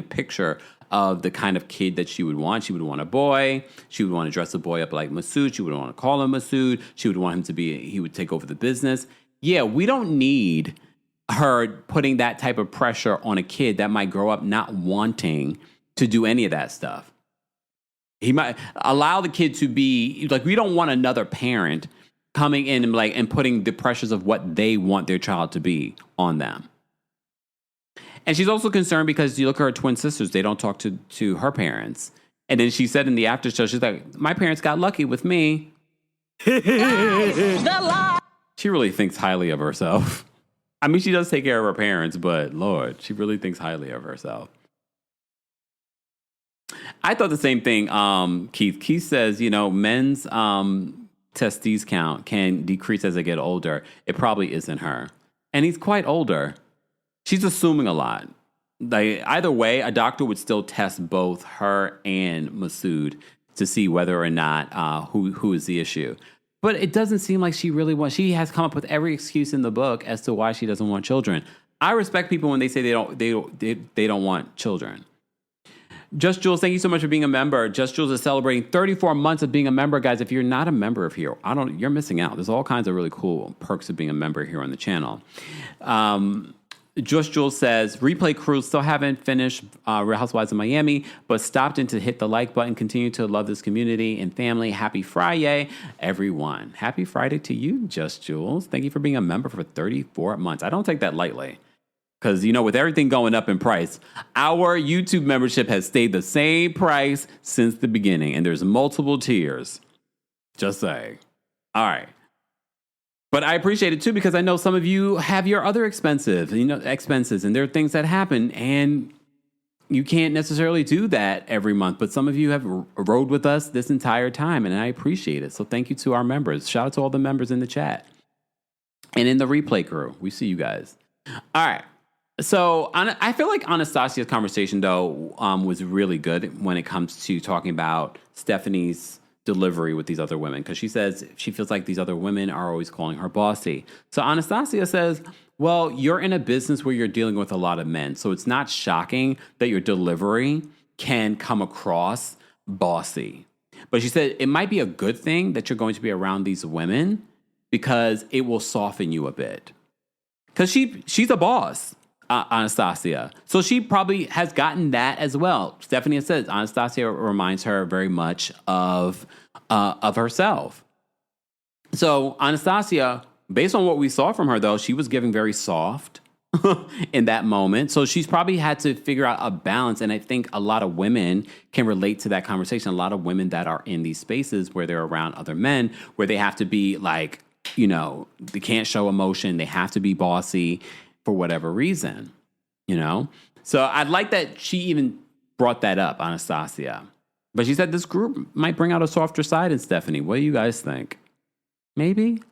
picture of the kind of kid that she would want. She would want a boy. She would want to dress the boy up like Masood. She would want to call him Masood. She would want him to be, he would take over the business. Yeah, we don't need her putting that type of pressure on a kid that might grow up not wanting to do any of that stuff. He might allow the kid to be like, we don't want another parent coming in and putting the pressures of what they want their child to be on them. And she's also concerned because you look at her twin sisters, they don't talk to her parents. And then she said in the after show, she's like, my parents got lucky with me. She really thinks highly of herself. I mean, she does take care of her parents, but Lord, she really thinks highly of herself. I thought the same thing, Keith. Keith says, men's testes count can decrease as they get older. It probably isn't her. And he's quite older. She's assuming a lot. Like, either way, a doctor would still test both her and Masood to see whether or not who is the issue. But it doesn't seem like she really wants. She has come up with every excuse in the book as to why she doesn't want children. I respect people when they say they don't want children. Just Jules, thank you so much for being a member. Just Jules is celebrating 34 months of being a member, guys. If you're not a member of here, you're missing out. There's all kinds of really cool perks of being a member here on the channel. Just Jules says, replay crew still haven't finished Real Housewives of Miami, but stopped in to hit the like button. Continue to love this community and family. Happy Friday, everyone. Happy Friday to you, Just Jules. Thank you for being a member for 34 months. I don't take that lightly. Because, with everything going up in price, our YouTube membership has stayed the same price since the beginning. And there's multiple tiers. Just saying. All right. But I appreciate it, too, because I know some of you have your other expenses. And there are things that happen. And you can't necessarily do that every month. But some of you have rode with us this entire time. And I appreciate it. So thank you to our members. Shout out to all the members in the chat. And in the replay crew. We see you guys. All right. So I feel like Anastasia's conversation, though, was really good when it comes to talking about Stephanie's delivery with these other women. Because she says she feels like these other women are always calling her bossy. So Anastasia says, well, you're in a business where you're dealing with a lot of men. So it's not shocking that your delivery can come across bossy. But she said it might be a good thing that you're going to be around these women because it will soften you a bit. Because she's a boss. Anastasia. So she probably has gotten that as well. Stephanie says Anastasia reminds her very much of herself. So Anastasia, based on what we saw from her, though, she was giving very soft in that moment. So she's probably had to figure out a balance. And I think a lot of women can relate to that conversation. A lot of women that are in these spaces where they're around other men, where they have to be like, they can't show emotion. They have to be bossy for whatever reason, So I'd like that she even brought that up, Anastasia. But she said this group might bring out a softer side in Stephanie. What do you guys think? Maybe?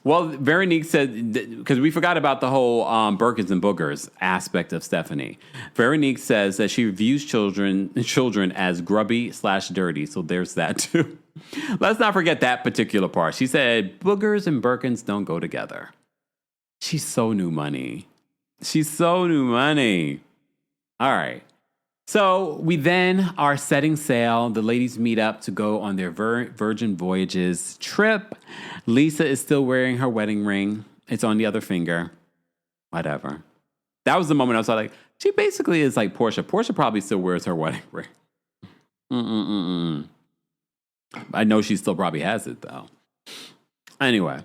Well, Veronique said, because we forgot about the whole Birkins and Boogers aspect of Stephanie. Veronique says that she views children as grubby/dirty. So there's that too. Let's not forget that particular part. She said, Boogers and Birkins don't go together. She's so new money. All right. So we then are setting sail. The ladies meet up to go on their Virgin Voyages trip. Lisa is still wearing her wedding ring. It's on the other finger. Whatever. That was the moment I was like, she basically is like Portia. Portia probably still wears her wedding ring. I know she still probably has it, though. Anyway,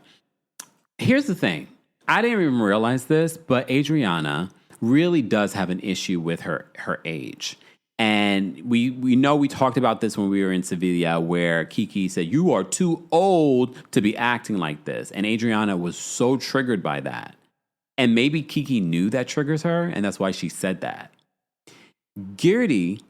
here's the thing. I didn't even realize this, but Adriana really does have an issue with her age. And we know we talked about this when we were in Sevilla, where Kiki said, you are too old to be acting like this. And Adriana was so triggered by that. And maybe Kiki knew that triggers her, and that's why she said that. Gertie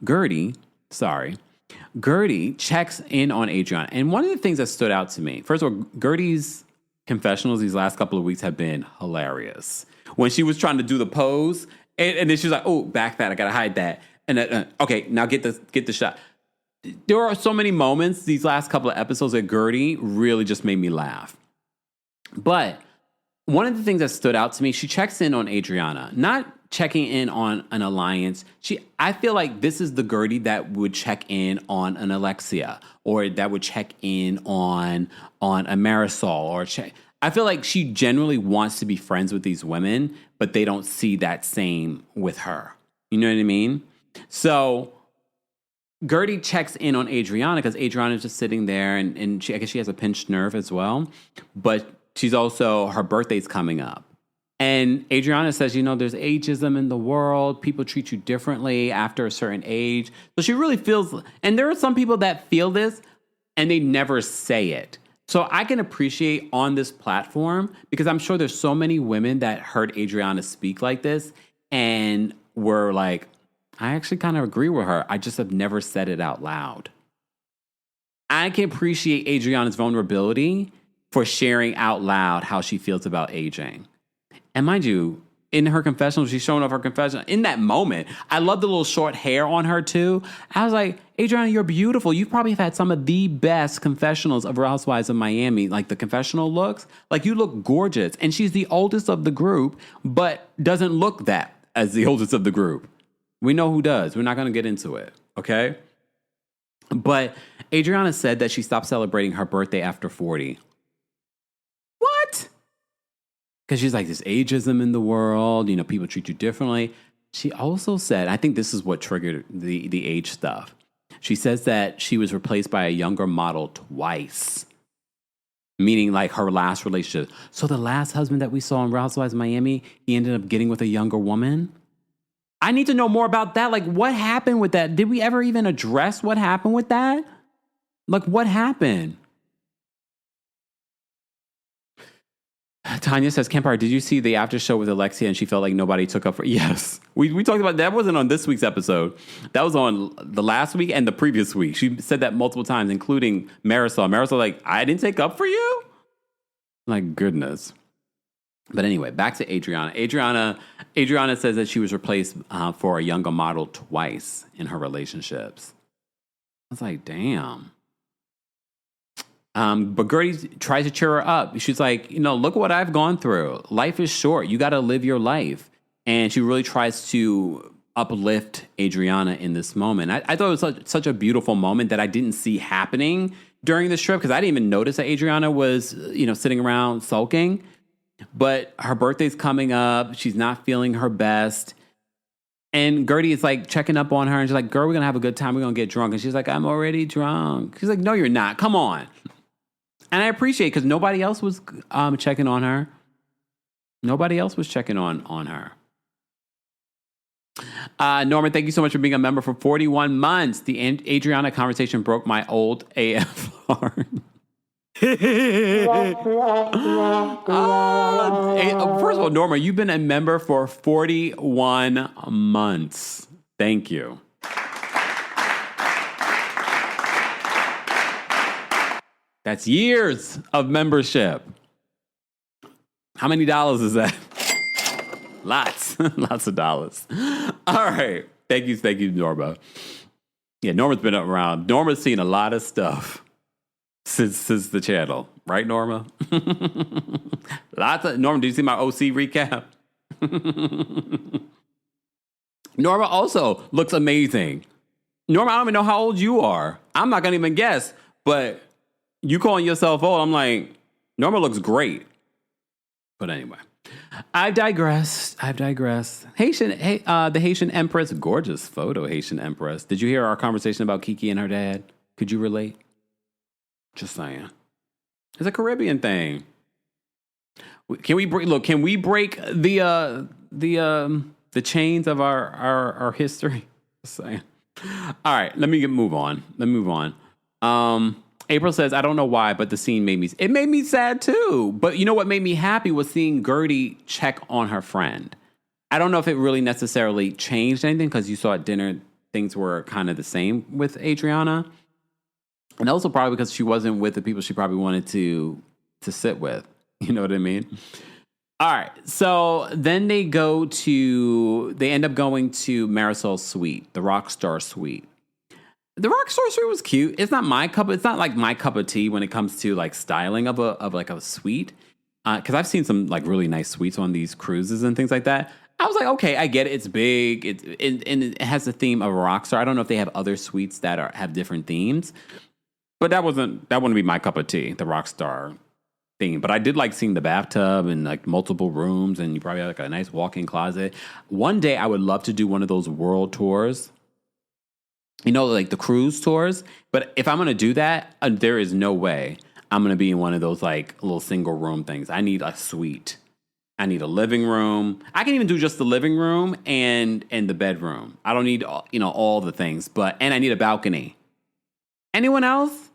checks in on Adriana. And one of the things that stood out to me, first of all, Gertie's confessionals these last couple of weeks have been hilarious. When she was trying to do the pose, and then she was like, oh, back fat, I gotta hide that. And okay, now get the shot. There are so many moments these last couple of episodes that Gertie really just made me laugh. But one of the things that stood out to me, she checks in on Adriana, not checking in on an alliance. I feel like this is the Gertie that would check in on an Alexia, or that would check in on a Marysol, I feel like she generally wants to be friends with these women, but they don't see that same with her. You know what I mean? So Gertie checks in on Adriana because Adriana is just sitting there and I guess she has a pinched nerve as well. But she's also, her birthday's coming up. And Adriana says, there's ageism in the world. People treat you differently after a certain age. So she really feels, and there are some people that feel this and they never say it. So I can appreciate on this platform, because I'm sure there's so many women that heard Adriana speak like this and were like, I actually kind of agree with her. I just have never said it out loud. I can appreciate Adriana's vulnerability for sharing out loud how she feels about aging. And mind you, in her confessional, she's showing off her confessional. In that moment, I love the little short hair on her too. I was like, Adriana, you're beautiful. You probably have had some of the best confessionals of Real Housewives of Miami, like the confessional looks. Like, you look gorgeous. And she's the oldest of the group, but doesn't look that as the oldest of the group. We know who does. We're not going to get into it, okay? But Adriana said that she stopped celebrating her birthday after 40. What? Because she's like, there's ageism in the world. People treat you differently. She also said, I think this is what triggered the age stuff. She says that she was replaced by a younger model twice. Meaning like her last relationship. So the last husband that we saw in Real Housewives of Miami, he ended up getting with a younger woman? I need to know more about that. Like, what happened with that? Did we ever even address what happened with that? Like, what happened? Tanya says, Kempire, did you see the after show with Alexia and she felt like nobody took up for... Yes. We talked about... That wasn't on this week's episode. That was on the last week and the previous week. She said that multiple times, including Marysol. Marysol like, I didn't take up for you? Like, goodness. But anyway, back to Adriana. Adriana says that she was replaced for a younger model twice in her relationships. I was like, damn. But Gertie tries to cheer her up. She's like, look what I've gone through. Life is short. You got to live your life. And she really tries to uplift Adriana in this moment. I thought it was such a beautiful moment that I didn't see happening during this trip, because I didn't even notice that Adriana was, sitting around sulking. But her birthday's coming up. She's not feeling her best. And Gertie is like checking up on her. And she's like, girl, we're going to have a good time. We're going to get drunk. And she's like, I'm already drunk. She's like, no, you're not. Come on. And I appreciate it because nobody else was checking on her. Nobody else was checking on her. Norman, thank you so much for being a member for 41 months. The Adriana conversation broke my old AF heart. First of all, Norma, you've been a member for 41 months. Thank you. That's years of membership. How many dollars is that? Lots. Lots of dollars. All right. Thank you, Norma. Yeah, Norma's been around. Norma's seen a lot of stuff since the channel. Right, Norma? Norma, did you see my OC recap? Norma also looks amazing. Norma, I don't even know how old you are. I'm not going to even guess, but you calling yourself old, I'm like, Norma looks great. But anyway, I've digressed. The Haitian Empress, gorgeous photo, Haitian Empress. Did you hear our conversation about Kiki and her dad? Could you relate? Just saying. It's a Caribbean thing. Can we break the chains of our history? Just saying. All right, let me move on. April says, I don't know why, but the scene made me sad too. But you know what made me happy was seeing Gertie check on her friend. I don't know if it really necessarily changed anything because you saw at dinner things were kind of the same with Adriana. And also probably because she wasn't with the people she probably wanted to sit with. You know what I mean? All right. So then they end up going to Marysol's suite, the Rockstar suite. The Rockstar suite was cute. It's not like my cup of tea when it comes to like styling of a suite. Because I've seen some like really nice suites on these cruises and things like that. I was like, okay, I get it. It's big. And it has the theme of a rock star. I don't know if they have other suites that have different themes. But that wouldn't be my cup of tea, the rock star theme. But I did like seeing the bathtub and like multiple rooms, and you probably have like a nice walk-in closet. One day I would love to do one of those world tours. You know, like the cruise tours. But if I'm going to do that, there is no way I'm going to be in one of those like little single room things. I need a suite. I need a living room. I can even do just the living room and the bedroom. I don't need, all the things, and I need a balcony. Anyone else?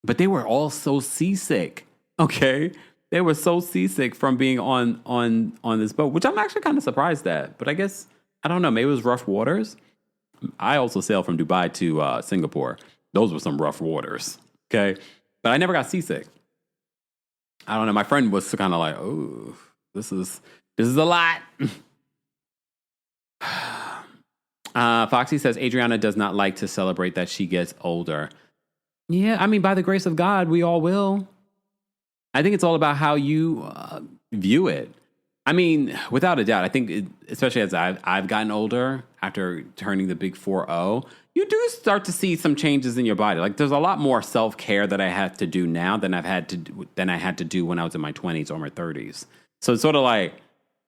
But they were all so seasick. Okay. They were so seasick from being on this boat, which I'm actually kind of surprised at. But I guess, I don't know, maybe it was rough waters. I also sailed from Dubai to Singapore. Those were some rough waters. Okay. But I never got seasick. I don't know. My friend was kind of like, oh, this is a lot. Foxy says Adriana does not like to celebrate that she gets older. Yeah, I mean, by the grace of God, we all will. I think it's all about how you view it. I mean, without a doubt, I think, especially as I've gotten older, after turning the big 4-0, you do start to see some changes in your body. Like, there's a lot more self-care that I have to do now than I had to do when I was in my 20s or my 30s. So it's sort of like,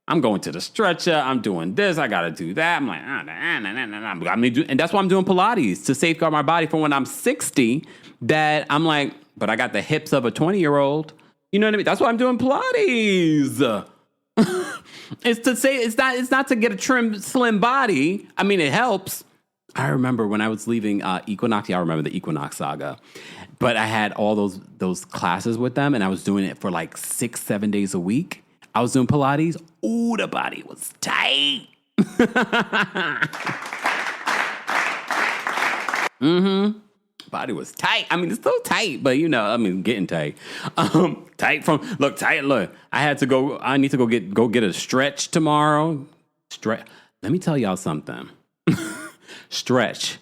I'm going to the stretcher, I'm doing this, I got to do that. I'm like, and that's why I'm doing Pilates, to safeguard my body for when I'm 60, that I'm like, but I got the hips of a 20-year-old. You know what I mean? That's why I'm doing Pilates. It's to say it's not to get a trim, slim body. I mean, it helps. I remember when I was leaving Equinox. I remember the Equinox saga, but I had all those classes with them, and I was doing it for like 6-7 days a week. I was doing Pilates. Ooh, the body was tight. Body was tight. I mean, it's still tight, but getting tight. Tight. Look, I need to go get a stretch tomorrow. Let me tell y'all something. Stretch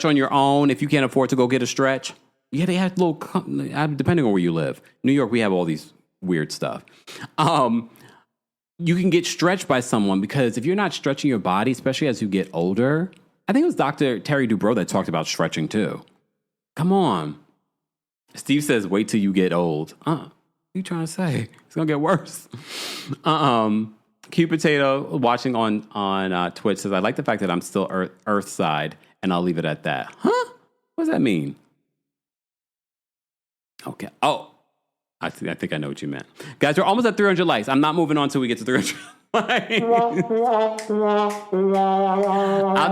on your own. If you can't afford to go get a stretch. Yeah, they have little, depending on where you live. New York, we have all these weird stuff. You can get stretched by someone, because if you're not stretching your body, especially as you get older, I think it was Dr. Terry Dubrow that talked about stretching too. Come on. Steve says, wait till you get old. What are you trying to say? It's going to get worse. Cute Potato, watching on Twitch, says, I like the fact that I'm still Earth side, and I'll leave it at that. Huh? What does that mean? Okay. Oh, I think I know what you meant. Guys, we're almost at 300 likes. I'm not moving on until we get to 300 likes. I'm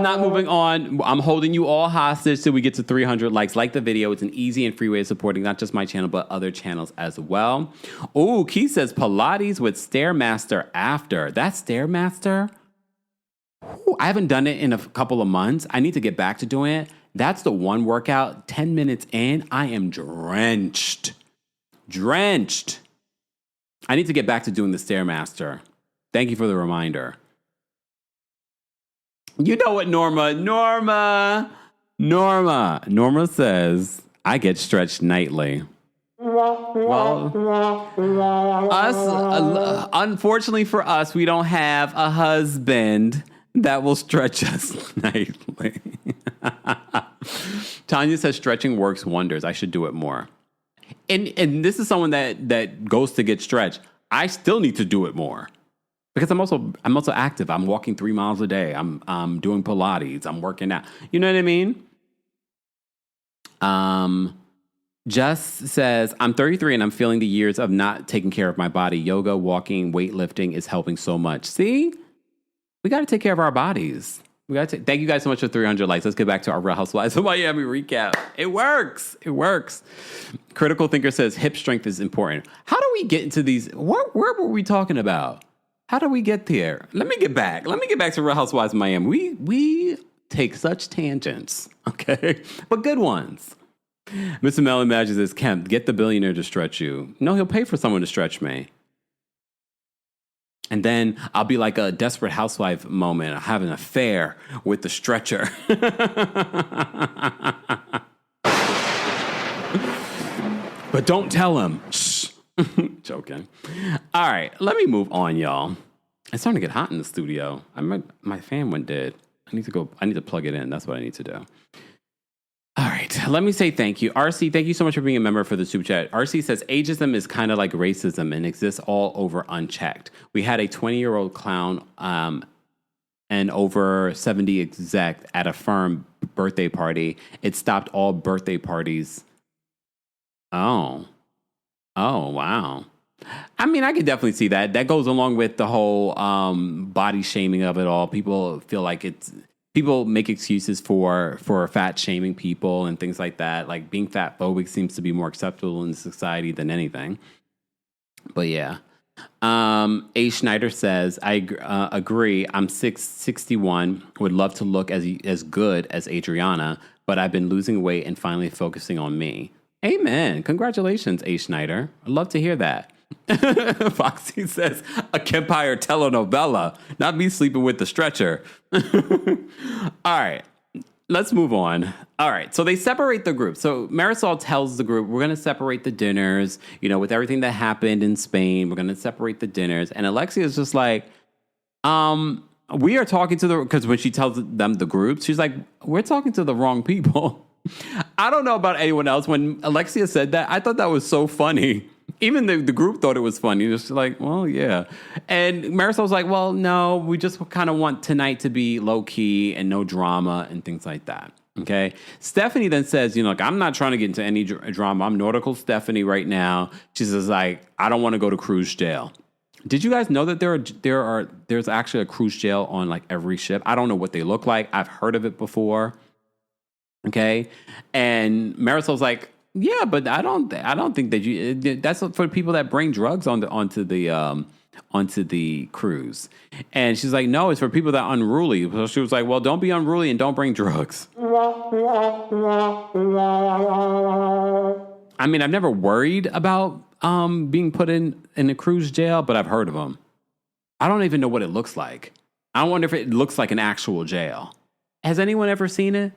not moving on. I'm holding you all hostage till we get to 300 likes. Like the video. It's an easy and free way of supporting not just my channel, but other channels as well. Oh, Keith says Pilates with Stairmaster after. That's Stairmaster? Ooh, I haven't done it in a couple of months. I need to get back to doing it. That's the one workout. 10 minutes in, I am drenched. I need to get back to doing the Stairmaster. Thank you for the reminder. You know what, Norma says, I get stretched nightly. Well, unfortunately for us, we don't have a husband that will stretch us nightly. Tanya says stretching works wonders. I should do it more. And this is someone that goes to get stretched. I still need to do it more. Because I'm also active. I'm walking 3 miles a day. I'm doing Pilates. I'm working out. You know what I mean? Jess says, I'm 33 and I'm feeling the years of not taking care of my body. Yoga, walking, weightlifting is helping so much. See? We got to take care of our bodies. Thank you guys so much for 300 likes. Let's get back to our Real Housewives of Miami recap. It works. Critical Thinker says hip strength is important. How do we get into these? Where were we talking about? How do we get there? Let me get back to Real Housewives of Miami. We take such tangents, okay? But good ones. Mr. Mel imagines this, Kemp, get the billionaire to stretch you. No, he'll pay for someone to stretch me. And then I'll be like a desperate housewife moment. I'll have an affair with the stretcher. But don't tell him. Shh. Joking. All right, let me move on, y'all. It's starting to get hot in the studio. My fan went dead. I need to plug it in. That's what I need to do. All right. right. Let me say thank you. RC, thank you so much for being a member for the Super Chat. RC says, ageism is kind of like racism and exists all over unchecked. We had a 20-year-old clown and over 70 exec at a firm birthday party. It stopped all birthday parties. Oh, wow. I mean, I could definitely see that. That goes along with the whole body shaming of it all. People feel like people make excuses for fat shaming people and things like that. Like being fat phobic seems to be more acceptable in society than anything. But yeah. A. Schneider says, I agree. I'm 61, would love to look as good as Adriana, but I've been losing weight and finally focusing on me. Amen. Congratulations, A. Schneider. I'd love to hear that. Foxy says, a Kempire telenovela, not me sleeping with the stretcher. All right, let's move on. All right, so they separate the group. So Marysol tells the group, we're going to separate the dinners. With everything that happened in Spain, we're going to separate the dinners. And Alexia is just like, we are talking to because when she tells them the groups, she's like, we're talking to the wrong people. I don't know about anyone else. When Alexia said that, I thought that was so funny. Even the group thought it was funny. It was like, well, yeah. And Marysol's like, well, no, we just kind of want tonight to be low key and no drama and things like that. Okay. Stephanie then says, I'm not trying to get into any drama. I'm nautical Stephanie right now. She says, like, I don't want to go to cruise jail. Did you guys know that there's actually a cruise jail on like every ship? I don't know what they look like. I've heard of it before. Okay. And Marysol's like, yeah, but I don't think that that's for people that bring drugs onto the cruise. And she's like, no, it's for people that are unruly. So she was like, well, don't be unruly and don't bring drugs. I mean, I've never worried about being put in a cruise jail, but I've heard of them. I don't even know what it looks like. I wonder if it looks like an actual jail. Has anyone ever seen it?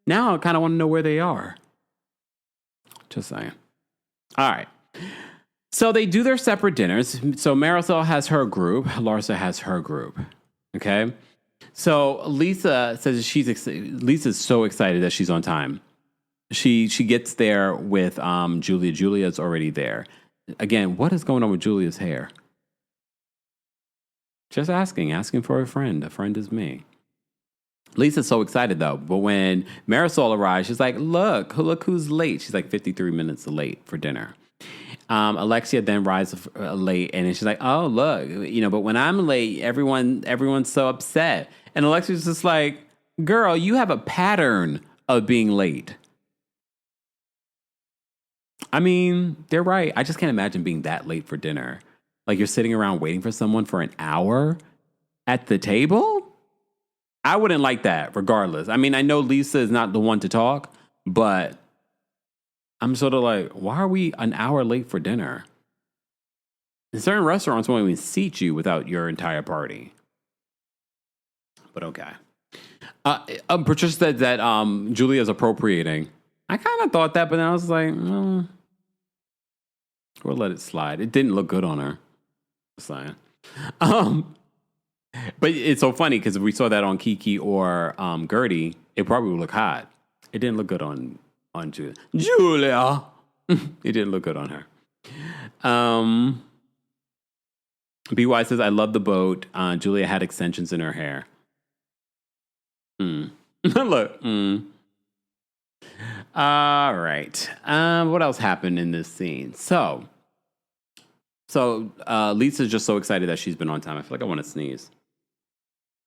Now I kind of want to know where they are. Just saying. All right. So they do their separate dinners. So Marysol has her group. Larsa has her group. Okay. So Lisa says Lisa's so excited that she's on time. She gets there with Julia. Julia's already there. Again, what is going on with Julia's hair? Just asking for a friend. A friend is me. Lisa's so excited, though. But when Marysol arrives, she's like, look who's late. She's like 53 minutes late for dinner. Alexia then arrives late, and she's like, oh, look, but when I'm late, everyone's so upset. And Alexia's just like, girl, you have a pattern of being late. I mean, they're right. I just can't imagine being that late for dinner. Like you're sitting around waiting for someone for an hour at the table? I wouldn't like that, regardless. I mean, I know Lisa is not the one to talk, but I'm sort of like, why are we an hour late for dinner? In certain restaurants won't even seat you without your entire party. But okay. Patricia said that Julia's appropriating. I kind of thought that, but then I was like, we'll let it slide. It didn't look good on her. Just saying. But it's so funny because if we saw that on Kiki or Gertie, it probably would look hot. It didn't look good on Julia. Julia! It didn't look good on her. BY says, I love the boat. Julia had extensions in her hair. Look. All right. What else happened in this scene? So Lisa's just so excited that she's been on time. I feel like I want to sneeze.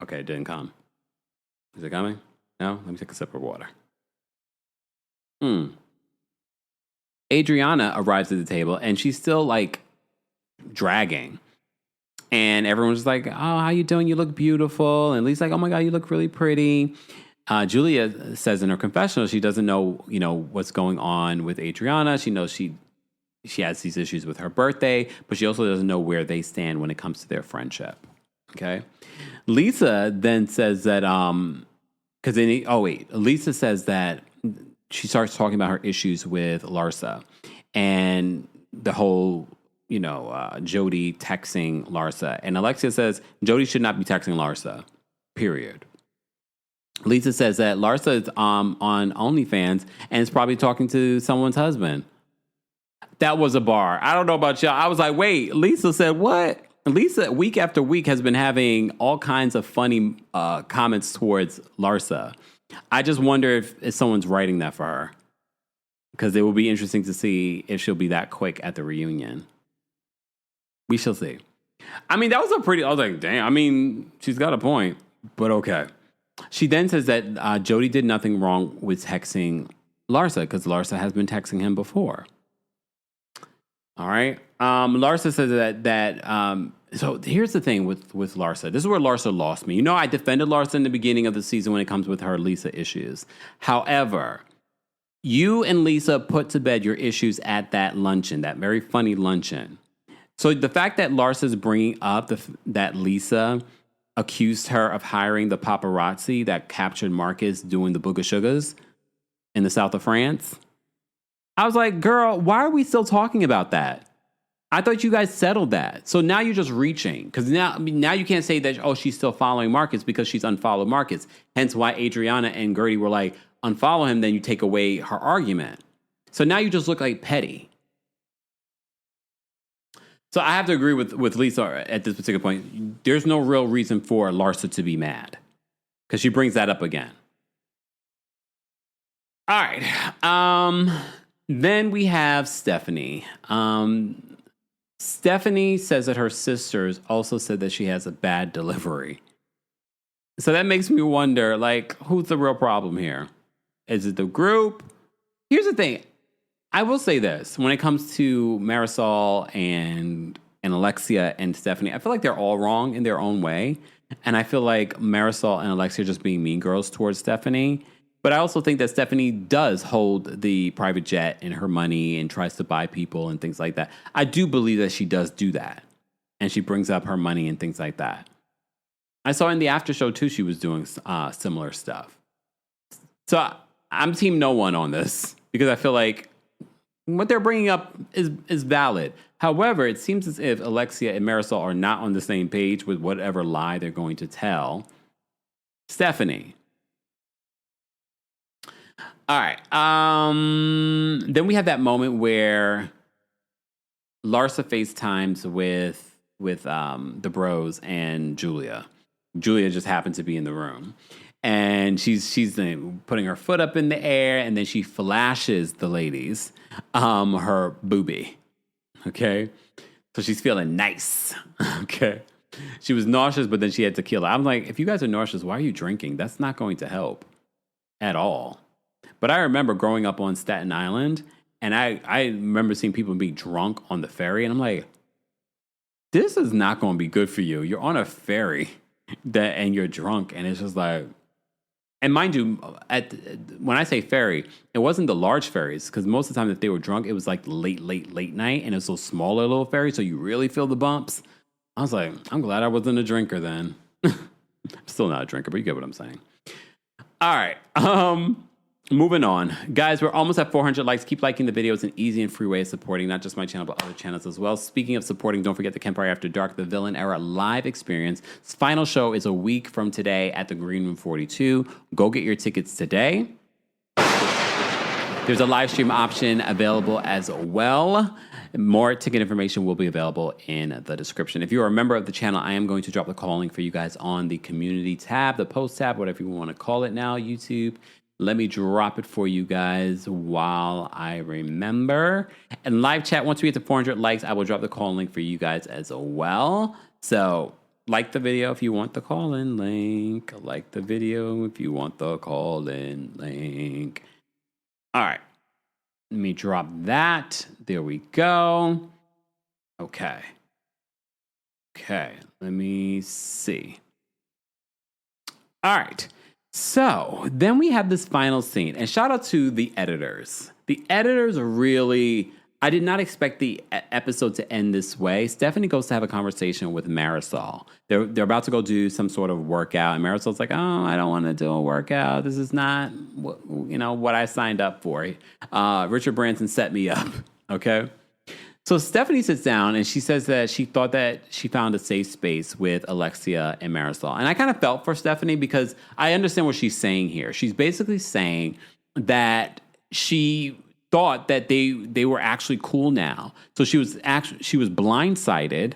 Okay, it didn't come. Is it coming? No? Let me take a sip of water. Adriana arrives at the table, and she's still, like, dragging. And everyone's like, oh, how you doing? You look beautiful. And Lisa's like, oh, my God, you look really pretty. Julia says in her confessional she doesn't know, what's going on with Adriana. She knows she has these issues with her birthday, but she also doesn't know where they stand when it comes to their friendship. Okay? Lisa then says that, Lisa says that she starts talking about her issues with Larsa and the whole, Jody texting Larsa. And Alexia says Jody should not be texting Larsa, period. Lisa says that Larsa is on OnlyFans and is probably talking to someone's husband. That was a bar. I don't know about y'all. I was like, wait, Lisa said what? Lisa, week after week, has been having all kinds of funny comments towards Larsa. I just wonder if someone's writing that for her. Because it will be interesting to see if she'll be that quick at the reunion. We shall see. I mean, that was I was like, damn, I mean, she's got a point, but okay. She then says that Jody did nothing wrong with texting Larsa because Larsa has been texting him before. All right. Larsa says that so here's the thing with Larsa. This is where Larsa lost me. You know, I defended Larsa in the beginning of the season when it comes with her Lisa issues. However, you and Lisa put to bed your issues at that luncheon, that very funny luncheon. So the fact that Larsa's bringing up that Lisa accused her of hiring the paparazzi that captured Marcus doing the Booga Sugars in the south of France, I was like, girl, why are we still talking about that? I thought you guys settled that. So now you're just reaching. Because now you can't say that, oh, she's still following Marcus because she's unfollowed Marcus. Hence why Adriana and Gertie were like, unfollow him, then you take away her argument. So now you just look like petty. So I have to agree with Lisa at this particular point. There's no real reason for Larsa to be mad. Because she brings that up again. All right. Then we have Stephanie. Stephanie says that her sisters also said that she has a bad delivery. So that makes me wonder, like, who's the real problem here? Is it the group? Here's the thing. I will say this. When it comes to Marysol and Alexia and Stephanie, I feel like they're all wrong in their own way. And I feel like Marysol and Alexia are just being mean girls towards Stephanie. But I also think that Stephanie does hold the private jet and her money and tries to buy people and things like that. I do believe that she does do that. And she brings up her money and things like that. I saw in the after show, too, she was doing similar stuff. So I'm team no one on this because I feel like what they're bringing up is valid. However, it seems as if Alexia and Marysol are not on the same page with whatever lie they're going to tell Stephanie. All right. Then we have that moment where Larsa FaceTimes with the bros and Julia. Julia just happened to be in the room. And she's putting her foot up in the air, and then she flashes the ladies her boobie. Okay? So she's feeling nice. Okay? She was nauseous, but then she had tequila. I'm like, if you guys are nauseous, why are you drinking? That's not going to help at all. But I remember growing up on Staten Island, and I remember seeing people be drunk on the ferry, and I'm like, this is not going to be good for you. You're on a ferry and you're drunk, and it's just like, and mind you, when I say ferry, it wasn't the large ferries, because most of the time if they were drunk, it was like late night, and it was those smaller little ferries, so you really feel the bumps. I was like, I'm glad I wasn't a drinker then. I'm still not a drinker, but you get what I'm saying. All right. Moving on. Guys, we're almost at 400 likes. Keep liking the video. It's an easy and free way of supporting not just my channel, but other channels as well. Speaking of supporting, don't forget the Kempire After Dark, the Villain Era live experience. Its final show is a week from today at the Green Room 42. Go get your tickets today. There's a live stream option available as well. More ticket information will be available in the description. If you're a member of the channel, I am going to drop the call link for you guys on the community tab, the post tab, whatever you want to call it now, YouTube. Let me drop it for you guys while I remember. And live chat, once we get to 400 likes, I will drop the call link for you guys as well. So like the video if you want the call-in link. Like the video if you want the call-in link. All right. Let me drop that. There we go. Okay. Let me see. All right. So then we have this final scene, and shout out to the editors. The editors really, I did not expect the episode to end this way. Stephanie goes to have a conversation with Marysol. They're about to go do some sort of workout, and Marysol's like, oh, I don't want to do a workout. This is not, what I signed up for. Richard Branson set me up, okay? So Stephanie sits down and she says that she thought that she found a safe space with Alexia and Marysol. And I kind of felt for Stephanie because I understand what she's saying here. She's basically saying that she thought that they were actually cool now. So she was blindsided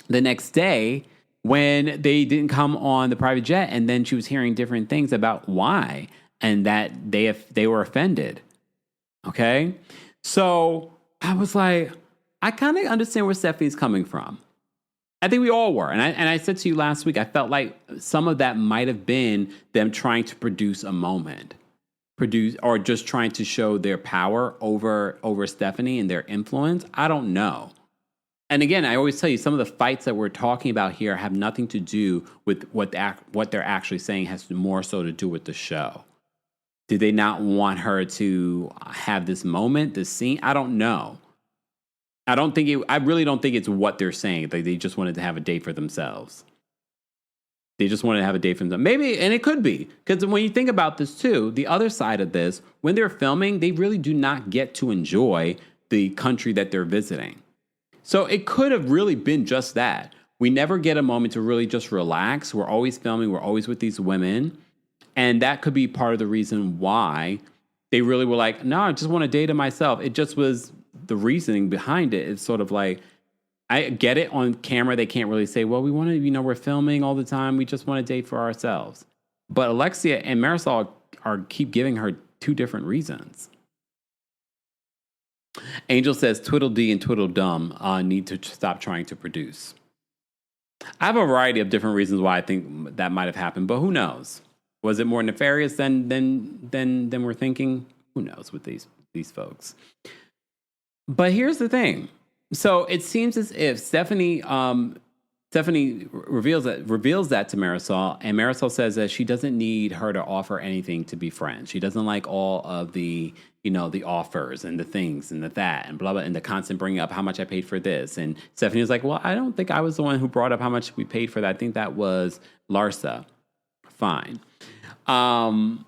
the next day when they didn't come on the private jet, and then she was hearing different things about why and that they were offended. Okay? So I was like, I kind of understand where Stephanie's coming from. I think we all were. And I said to you last week, I felt like some of that might have been them trying to produce a moment. Or just trying to show their power over Stephanie and their influence. I don't know. And again, I always tell you, some of the fights that we're talking about here have nothing to do with what they're actually saying, has more so to do with the show. Did they not want her to have this moment, this scene? I don't know. I really don't think it's what they're saying. Like they just wanted to have a date for themselves. They just wanted to have a date for themselves. Maybe, and it could be. Because when you think about this too, the other side of this, when they're filming, they really do not get to enjoy the country that they're visiting. So it could have really been just that. We never get a moment to really just relax. We're always filming. We're always with these women. And that could be part of the reason why they really were like, no, I just want to date myself. It just was the reasoning behind it. It's sort of like, I get it on camera. They can't really say, well, we want to, we're filming all the time. We just want to date for ourselves. But Alexia and Marysol keep giving her two different reasons. Angel says Twiddledee and Twiddledum need to stop trying to produce. I have a variety of different reasons why I think that might have happened, but who knows? Was it more nefarious than we're thinking? Who knows with these folks? But here's the thing. So it seems as if Stephanie reveals that to Marysol, and Marysol says that she doesn't need her to offer anything to be friends. She doesn't like all of the the offers and the things and that and blah blah and the constant bringing up how much I paid for this. And Stephanie was like, well, I don't think I was the one who brought up how much we paid for that. I think that was Larsa. Fine. And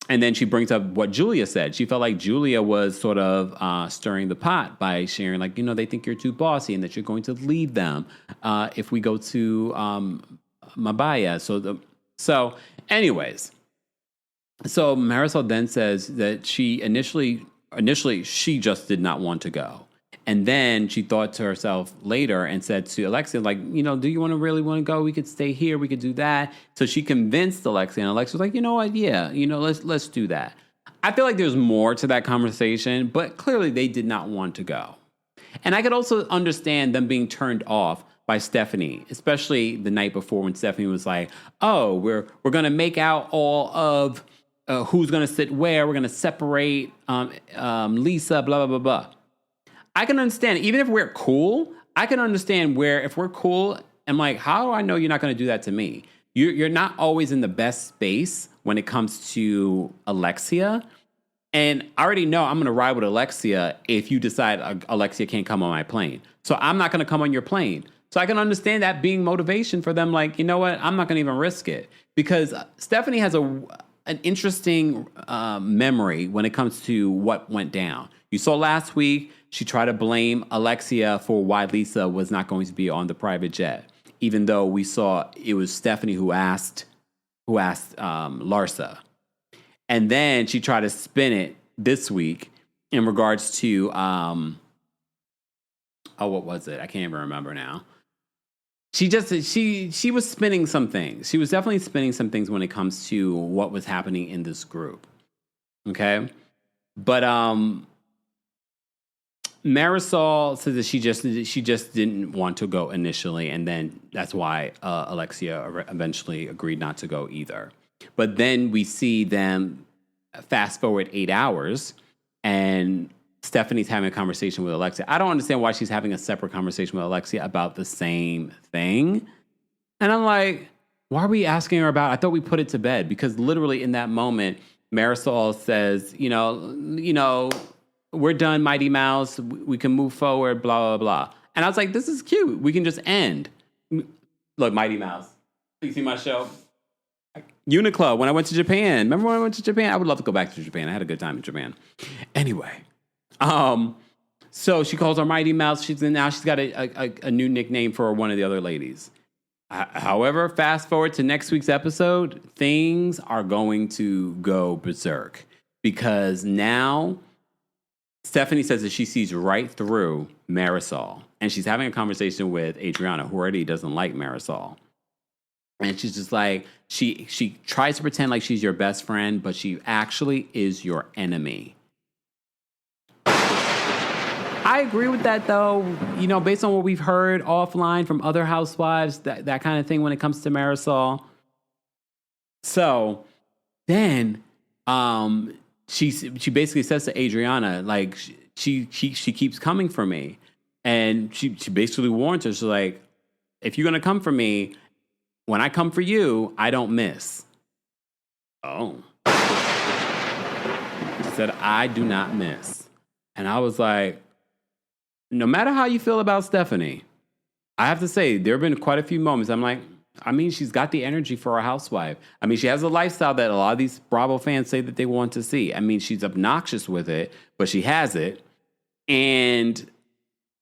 then she brings up what Julia said. She felt like Julia was sort of stirring the pot by sharing, like, they think you're too bossy and that you're going to leave them if we go to Mabaya. Anyways, so Marysol then says that she initially she just did not want to go. And then she thought to herself later and said to Alexia, like, do you really want to go? We could stay here. We could do that. So she convinced Alexia, and Alexia was like, you know what? Yeah, let's do that. I feel like there's more to that conversation, but clearly they did not want to go. And I could also understand them being turned off by Stephanie, especially the night before when Stephanie was like, oh, we're going to make out all of who's going to sit where. We're going to separate Lisa, blah, blah, blah, blah. I can understand, even if we're cool, I can understand where if we're cool, I'm like, how do I know you're not going to do that to me? You're not always in the best space when it comes to Alexia. And I already know I'm going to ride with Alexia if you decide Alexia can't come on my plane. So I'm not going to come on your plane. So I can understand that being motivation for them. Like, you know what? I'm not going to even risk it. Because Stephanie has an interesting memory when it comes to what went down. You saw last week, she tried to blame Alexia for why Lisa was not going to be on the private jet, even though we saw it was Stephanie who asked Larsa. And then she tried to spin it this week in regards to, what was it? I can't even remember now. She was spinning some things. She was definitely spinning some things when it comes to what was happening in this group. Okay? But Marysol says that she just didn't want to go initially, and then that's why Alexia eventually agreed not to go either. But then we see them fast forward 8 hours, and Stephanie's having a conversation with Alexia. I don't understand why she's having a separate conversation with Alexia about the same thing. And I'm like, why are we asking her about? I thought we put it to bed, because literally in that moment, Marysol says, we're done, Mighty Mouse. We can move forward, blah, blah, blah. And I was like, this is cute. We can just end. Look, Mighty Mouse. You see my show? Uniqlo, when I went to Japan. Remember when I went to Japan? I would love to go back to Japan. I had a good time in Japan. Anyway. So she calls her Mighty Mouse. Now she's got a new nickname for one of the other ladies. However, fast forward to next week's episode, things are going to go berserk because now Stephanie says that she sees right through Marysol, and she's having a conversation with Adriana, who already doesn't like Marysol. And she's just like, she tries to pretend like she's your best friend, but she actually is your enemy. I agree with that, though. You know, based on what we've heard offline from other housewives, that kind of thing when it comes to Marysol. So then she basically says to Adriana, like, she keeps coming for me. And she basically warns her. She's like, if you're going to come for me, when I come for you, I don't miss. Oh. She said, I do not miss. And I was like, no matter how you feel about Stephanie, I have to say, there have been quite a few moments. I'm like, I mean, she's got the energy for a housewife. I mean, she has a lifestyle that a lot of these Bravo fans say that they want to see. I mean, she's obnoxious with it, but she has it. And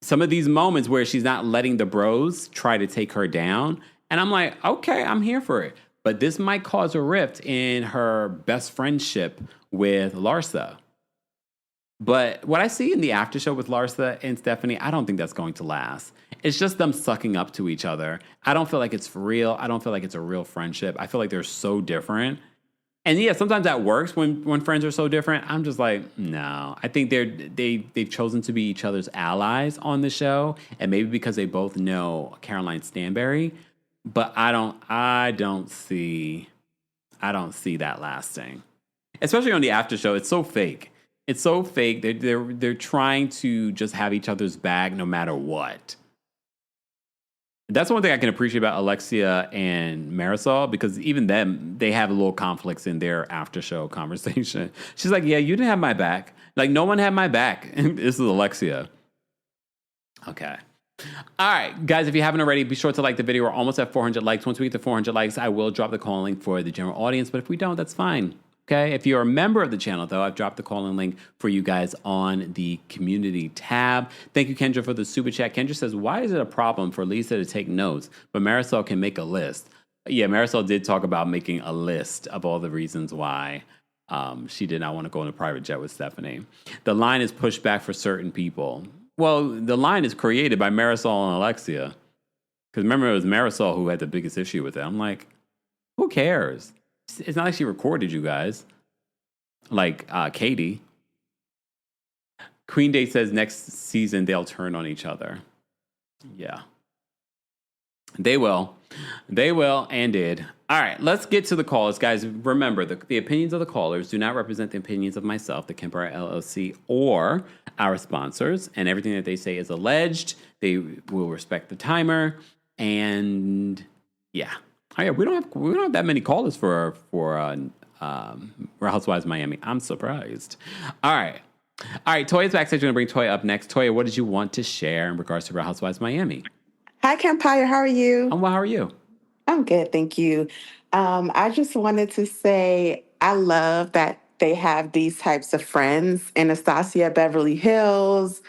some of these moments where she's not letting the bros try to take her down, and I'm like, okay, I'm here for it. But this might cause a rift in her best friendship with Larsa. But what I see in the after show with Larsa and Stephanie, I don't think that's going to last. It's just them sucking up to each other. I don't feel like it's for real. I don't feel like it's a real friendship. I feel like they're so different. And yeah, sometimes that works when friends are so different. I'm just like, no. I think they've chosen to be each other's allies on the show, and maybe because they both know Caroline Stanbury. But I don't see that lasting, especially on the after show. It's so fake. It's so fake. They're trying to just have each other's back no matter what. That's one thing I can appreciate about Alexia and Marysol, because even them, they have little conflicts in their after show conversation. She's like, yeah, you didn't have my back. Like, no one had my back. This is Alexia. Okay. All right, guys, if you haven't already, be sure to like the video. We're almost at 400 likes. Once we get to 400 likes, I will drop the call link for the general audience. But if we don't, that's fine. Okay. If you're a member of the channel, though, I've dropped the call-in link for you guys on the community tab. Thank you, Kendra, for the super chat. Kendra says, why is it a problem for Lisa to take notes, but Marysol can make a list? Yeah, Marysol did talk about making a list of all the reasons why she did not want to go on a private jet with Stephanie. The line is pushed back for certain people. Well, the line is created by Marysol and Alexia. Because remember, it was Marysol who had the biggest issue with it. I'm like, who cares? It's not like she recorded you guys. Like Katie. Queen Day says next season they'll turn on each other. Yeah. They will. They will and did. All right, let's get to the callers. Guys, remember, the opinions of the callers do not represent the opinions of myself, the Kempire LLC, or our sponsors. And everything that they say is alleged. They will respect the timer. And yeah. Oh, yeah, we don't have that many callers for Real Housewives of Miami. I'm surprised. All right, Toya's backstage. We're going to bring Toya up next. Toya, what did you want to share in regards to Real Housewives of Miami? Hi, Kempire. How are you? Well, how are you? I'm good, thank you. I just wanted to say I love that they have these types of friends. Anastasia, Beverly Hills.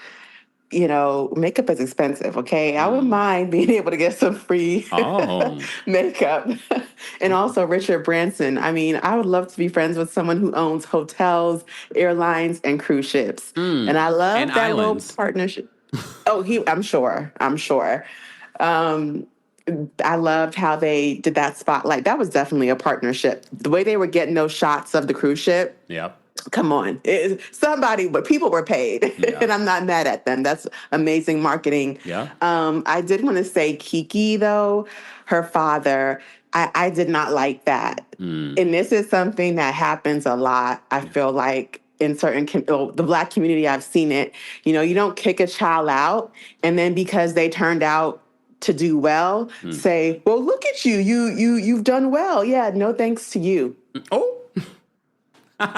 You know, makeup is expensive, okay? I wouldn't mind being able to get some free makeup. And also Richard Branson. I mean, I would love to be friends with someone who owns hotels, airlines, and cruise ships. And I love and that islands. little partnership. I'm sure. I loved how they did that spotlight. That was definitely a partnership. The way they were getting those shots of the cruise ship. Yep. Come on. But people were paid. Yeah. And I'm not mad at them. That's amazing marketing. Yeah. I did want to say Kiki, though, her father, I did not like that. And this is something that happens a lot. I feel like in certain, the Black community, I've seen it. You know, you don't kick a child out. And then because they turned out to do well, say, well, look at you. You've done well. Yeah, no thanks to you. Oh.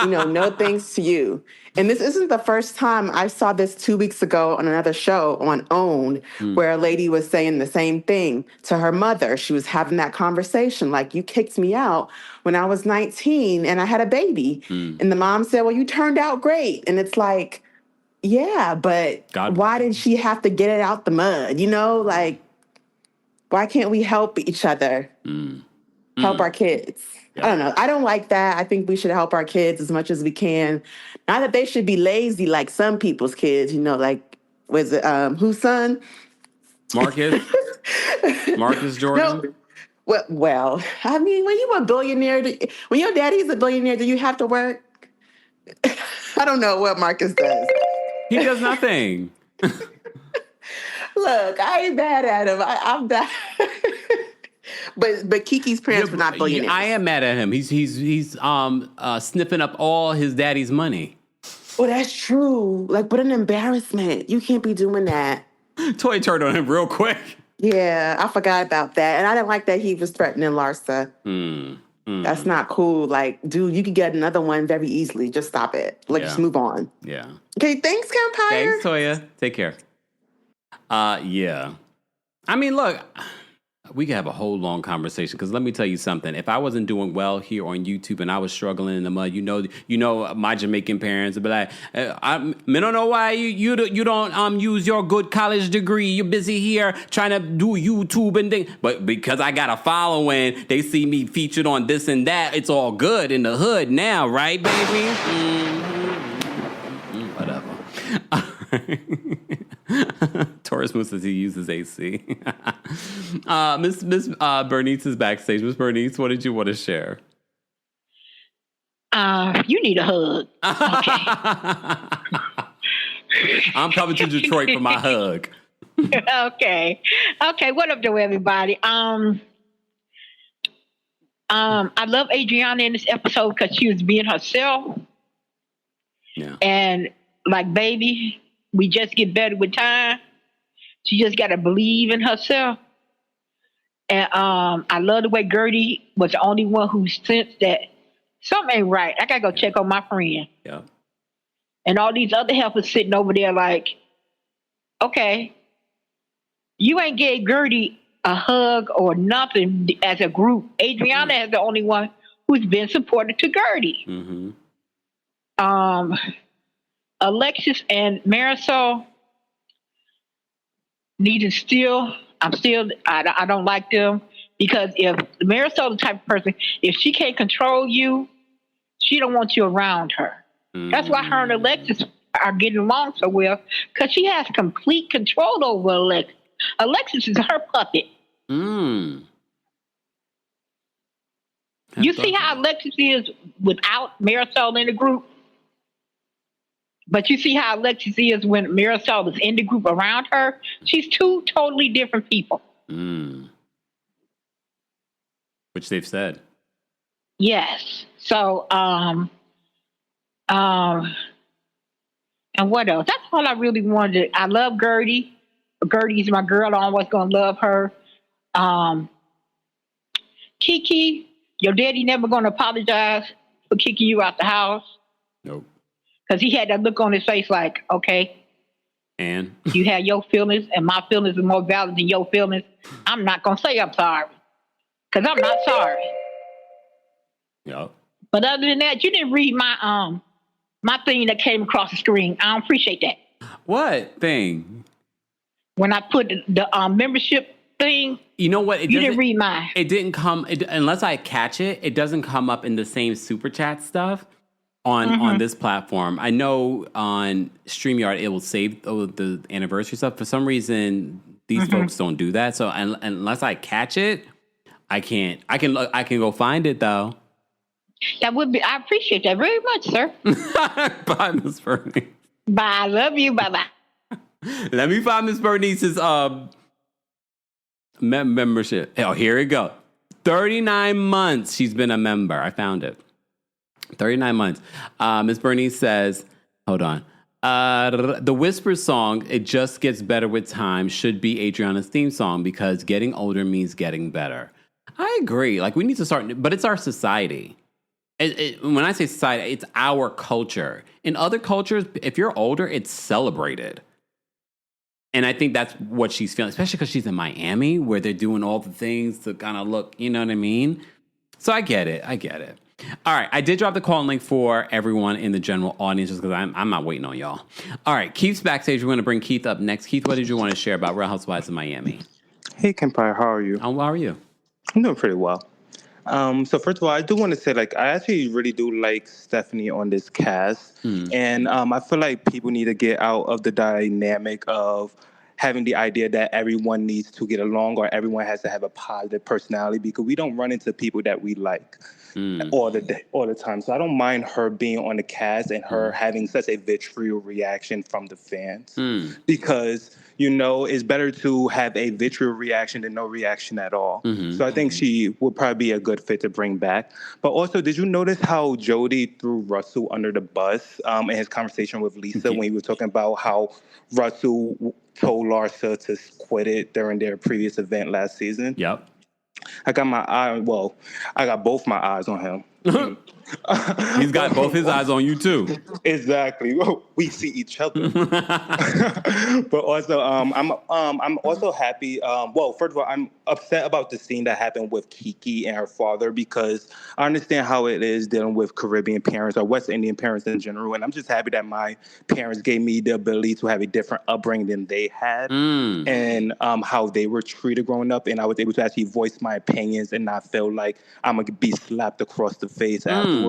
No thanks to you. And this isn't the first time. I saw this 2 weeks ago on another show on OWN, where a lady was saying the same thing to her mother. She was having that conversation, like, you kicked me out when I was 19 and I had a baby. And the mom said, well, you turned out great. And it's like, Yeah, but why did she have to get it out the mud? You know, like, why can't we help each other? Help our kids. Yeah. I don't know. I don't like that. I think we should help our kids as much as we can. Not that they should be lazy like some people's kids, you know, like, was it, whose son? Marcus? Marcus Jordan? No. Well, I mean, when you a billionaire, when your daddy's a billionaire, do you have to work? I don't know what Marcus does. He does nothing. Look, I ain't mad at him. I'm bad. But Kiki's parents were not billionaires. I am mad at him. He's sniffing up all his daddy's money. Well, that's true. Like, what an embarrassment. You can't be doing that. Toy turned on him real quick. Yeah, I forgot about that. And I didn't like that he was threatening Larsa. That's not cool. Like, dude, you could get another one very easily. Just stop it. Like, just move on. Yeah. Okay, thanks, Kempire. Thanks, Toya. Take care. Yeah. I mean, look, we could have a whole long conversation because let me tell you something. If I wasn't doing well here on YouTube and I was struggling in the mud, you know, my Jamaican parents would be like, I don't know why you don't use your good college degree. You're busy here trying to do YouTube and things. But because I got a following, they see me featured on this and that. It's all good in the hood now, right, baby? Whatever. Taurus Moose says he uses AC. Miss Bernice is backstage. Miss Bernice, what did you want to share? You need a hug. Okay. I'm coming to Detroit for my hug. Okay. What up, though, everybody? I love Adriana in this episode because she was being herself. Yeah. And like, baby, we just get better with time. She just got to believe in herself. And I love the way Gertie was the only one who sensed that something ain't right. I got to go check on my friend. Yeah. And all these other helpers sitting over there like, okay, you ain't gave Gertie a hug or nothing as a group. Adriana is the only one who's been supportive to Gertie. Alexis and Marysol I don't like them because if Marysol the type of person, if she can't control you, she don't want you around her. That's why her and Alexis are getting along so well because she has complete control over Alexis. Alexis is her puppet. You see how Alexis is without Marysol in the group? But you see how Alexis is when Marysol is in the group around her? She's two totally different people. Which they've said. Yes. So, and what else? That's all I really wanted. I love Gertie. Gertie's my girl. I'm always going to love her. Kiki, your daddy never going to apologize for kicking you out the house. Nope. Because he had that look on his face like, okay. And? You have your feelings, and my feelings are more valid than your feelings. I'm not going to say I'm sorry. Because I'm not sorry. Yep. But other than that, you didn't read my my thing that came across the screen. I don't appreciate that. What thing? When I put the membership thing. You know what? You didn't read mine. It didn't come, unless I catch it, it doesn't come up in the same super chat stuff on this platform. I know on StreamYard it will save the anniversary stuff. For some reason, these folks don't do that. So unless I catch it, I can't. I can go find it though. That would be. I appreciate that very much, sir. Bye, Miss Bernice. Bye. I love you. Bye bye. Let me find Miss Bernice's membership. Oh, here we go. 39 months she's been a member. I found it. 39 months. Miss Bernice says, hold on. The Whisper song, It Just Gets Better With Time, should be Adriana's theme song because getting older means getting better. I agree. Like, we need to start, but it's our society. When I say society, it's our culture. In other cultures, if you're older, it's celebrated. And I think that's what she's feeling, especially because she's in Miami, where they're doing all the things to kind of look, you know what I mean? So I get it. All right, I did drop the call link for everyone in the general audience just because I'm not waiting on y'all. All right, Keith's backstage. We're going to bring Keith up next. Keith, what did you want to share about Real Housewives of Miami? Hey, Kempire, how are you? How are you? I'm doing pretty well. So first of all, I do want to say, like, I actually really do like Stephanie on this cast, and I feel like people need to get out of the dynamic of having the idea that everyone needs to get along or everyone has to have a positive personality, because we don't run into people that we like all the time. So I don't mind her being on the cast and her having such a vitriol reaction from the fans, because it's better to have a vitriol reaction than no reaction at all. So I think she would probably be a good fit to bring back. But also, did you notice how Jody threw Russell under the bus in his conversation with Lisa when he was talking about how Russell told Larsa to quit it during their previous event last season? Yep. I got both my eyes on him. He's got both his eyes on you too. Exactly. We see each other. But also, I'm also happy. First of all, I'm upset about the scene that happened with Kiki and her father, because I understand how it is dealing with Caribbean parents or West Indian parents in general, and I'm just happy that my parents gave me the ability to have a different upbringing than they had, and how they were treated growing up, and I was able to actually voice my opinions and not feel like I'm gonna be slapped across the face afterwards.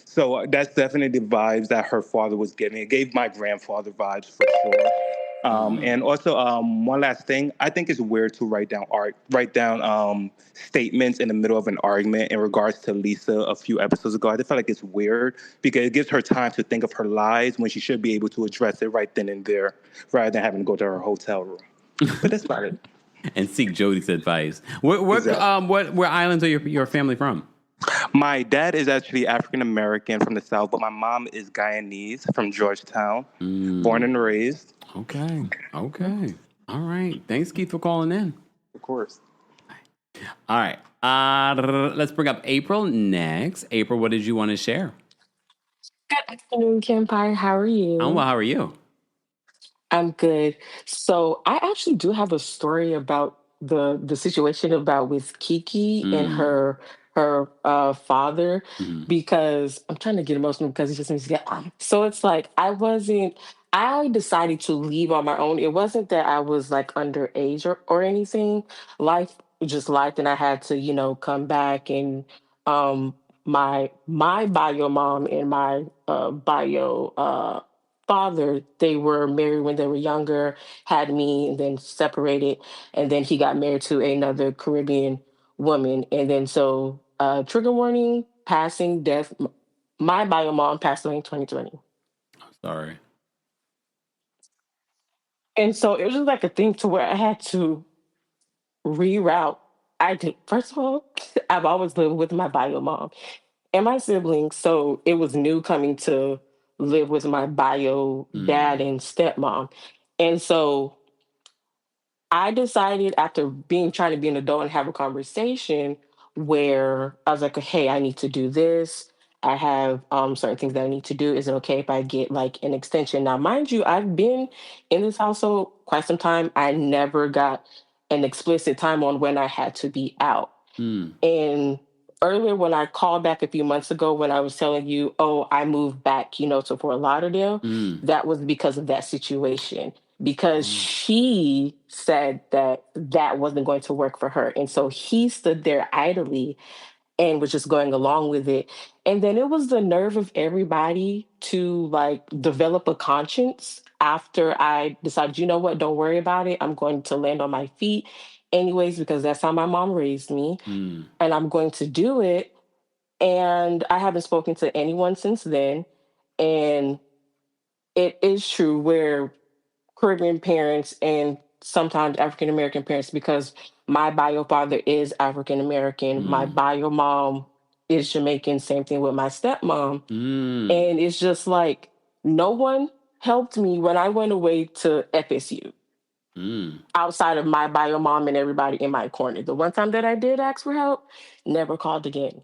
So that's definitely the vibes that her father was giving. It gave my grandfather vibes for sure. And also, one last thing, I think it's weird to write down statements in the middle of an argument in regards to Lisa a few episodes ago. I just feel like it's weird because it gives her time to think of her lies when she should be able to address it right then and there, rather than having to go to her hotel room. But that's about it. And seek Jody's advice. Where islands are your family from? My dad is actually African American from the South, but my mom is Guyanese from Georgetown, born and raised. Okay. All right. Thanks, Keith, for calling in. Of course. All right. Let's bring up April next. April, what did you want to share? Good afternoon, Kempire. How are you? I'm well. How are you? I'm good. So I actually do have a story about the situation about with Kiki and her father, because I'm trying to get emotional because it just makes me get so it's like I decided to leave on my own. It wasn't that I was like underage or anything. Life just life, and I had to, come back, and um my bio mom and my bio father, they were married when they were younger, had me, and then separated, and then he got married to another Caribbean woman, and then so trigger warning, passing, death. My bio mom passed away in 2020, Sorry. and so it was just like a thing to where I had to reroute. I did first of all, I've always lived with my bio mom and my siblings, so it was new coming to live with my bio dad and stepmom, and so I decided after being trying to be an adult and have a conversation where I was like, hey, I need to do this. I have certain things that I need to do. Is it okay if I get like an extension? Now, mind you, I've been in this household quite some time. I never got an explicit time on when I had to be out. And earlier when I called back a few months ago when I was telling you, oh, I moved back, to Fort Lauderdale, that was because of that situation. Because she said that that wasn't going to work for her. And so he stood there idly and was just going along with it. And then it was the nerve of everybody to like develop a conscience after I decided, you know what, don't worry about it. I'm going to land on my feet anyways, because that's how my mom raised me. And I'm going to do it. And I haven't spoken to anyone since then. And it is true where Caribbean parents and sometimes African American parents, because my bio father is African American, my bio mom is Jamaican, same thing with my stepmom. And it's just like no one helped me when I went away to FSU. Outside of my bio mom and everybody in my corner. The one time that I did ask for help, never called again.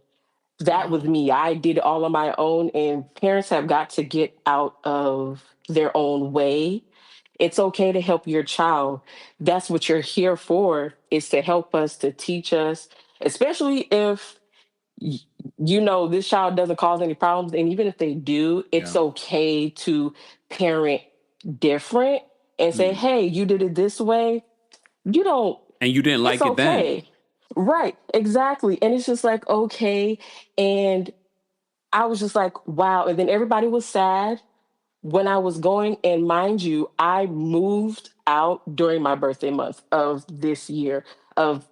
That was me. I did it all on my own, and parents have got to get out of their own way. It's okay to help your child. That's what you're here for, is to help us, to teach us, especially if this child doesn't cause any problems. And even if they do, it's okay to parent different and say, hey, you did it this way. You don't, And you didn't it's like it then. okay. Right, exactly. And it's just like, okay. And I was just like, wow. And then everybody was sad when I was going. And mind you, I moved out during my birthday month of this year, of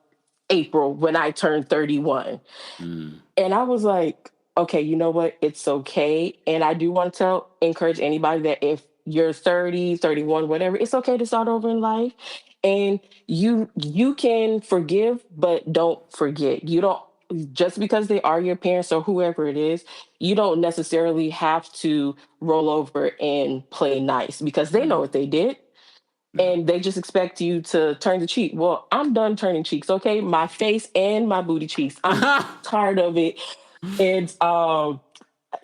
April, when I turned 31. And I was like, okay, you know what? It's okay. And I do want to encourage anybody that if you're 30, 31, whatever, it's okay to start over in life. And you can forgive, but don't forget. You don't, just because they are your parents or whoever it is, you don't necessarily have to roll over and play nice because they know what they did and they just expect you to turn the cheek. Well, I'm done turning cheeks, okay? My face and my booty cheeks. I'm tired of it. And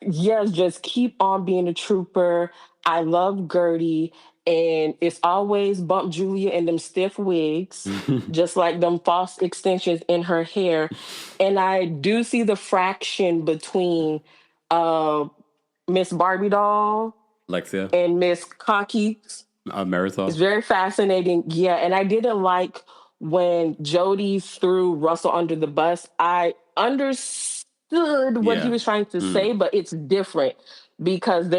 yes, just keep on being a trooper. I love Gertie, and it's always Bump Julia in them stiff wigs, just like them false extensions in her hair. And I do see the fraction between uh, Miss Barbie doll Alexia, and Miss Cocky. Marysol. It's very fascinating. Yeah. And I didn't like when Jody threw Russell under the bus. I understood what he was trying to say, but it's different because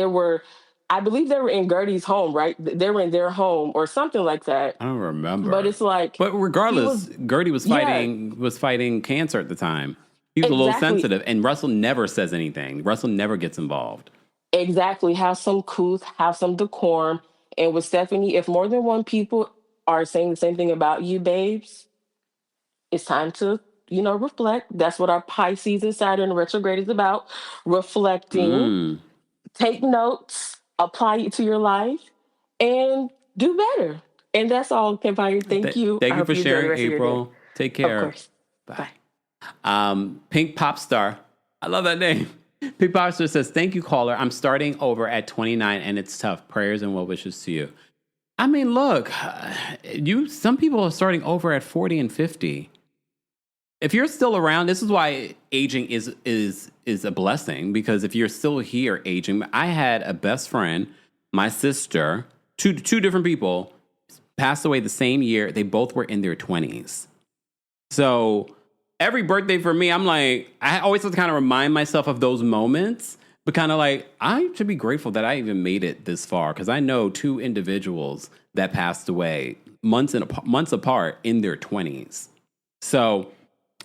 I believe they were in Gertie's home, right? They were in their home or something like that. I don't remember. But it's like, but regardless, Gertie was fighting cancer at the time. He was a little sensitive, and Russell never says anything. Russell never gets involved. Exactly. Have some couth, have some decorum. And with Stephanie, if more than one people are saying the same thing about you, babes, it's time to, reflect. That's what our Pisces and Saturn retrograde is about. Reflecting, take notes, apply it to your life, and do better. And that's all, Kempire. Thank you. Thank you for sharing, April. Take care. Of course. Bye. Pink Pop Star. I love that name. Pink Pop Star says, thank you, caller. I'm starting over at 29 and it's tough. Prayers and well wishes to you. I mean, look, some people are starting over at 40 and 50. If you're still around, this is why aging is a blessing, because if you're still here aging, I had a best friend, my sister, two different people passed away the same year. They both were in their 20s. So every birthday for me, I'm like, I always have to kind of remind myself of those moments, but kind of like, I should be grateful that I even made it this far, because I know two individuals that passed away months apart in their 20s. So,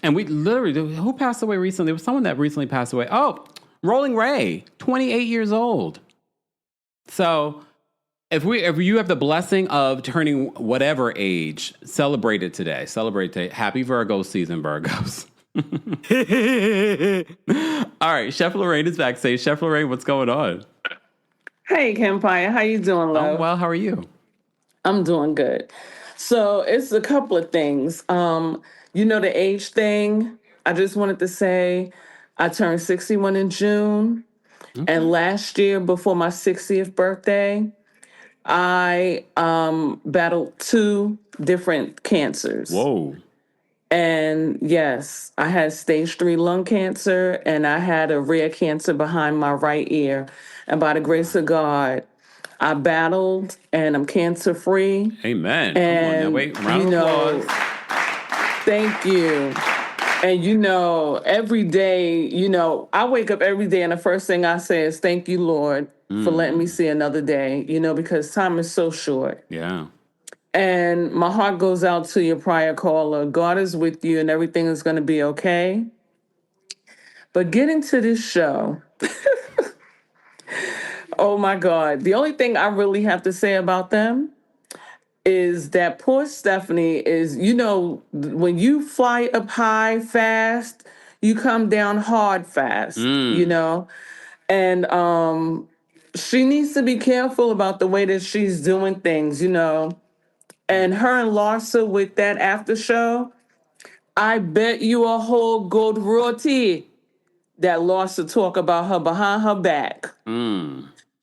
and we literally, who passed away recently? There was someone that recently passed away. Oh, Rolling Ray, 28 years old. So if you have the blessing of turning whatever age, celebrate it today. Celebrate today. Happy Virgo season, Virgos. All right, Chef Lorraine is backstage. Chef Lorraine, what's going on? Hey, Kempire. How you doing, love? I'm well. How are you? I'm doing good. So it's a couple of things. The age thing. I just wanted to say I turned 61 in June. Okay. And last year, before my 60th birthday, I battled 2 different cancers. Whoa. And yes, I had stage 3 lung cancer and I had a rare cancer behind my right ear. And by the grace of God, I battled and I'm cancer free. Amen. And, come on now, wait, round of applause. Thank you. And every day, I wake up every day and the first thing I say is, thank you, Lord, for letting me see another day, because time is so short. Yeah. And my heart goes out to your prior caller. God is with you and everything is going to be okay. But getting to this show, oh my God. The only thing I really have to say about them is that poor Stephanie is, when you fly up high fast, you come down hard fast, And she needs to be careful about the way that she's doing things, And her and Larsa with that after show, I bet you a whole gold roti that Larsa talk about her behind her back.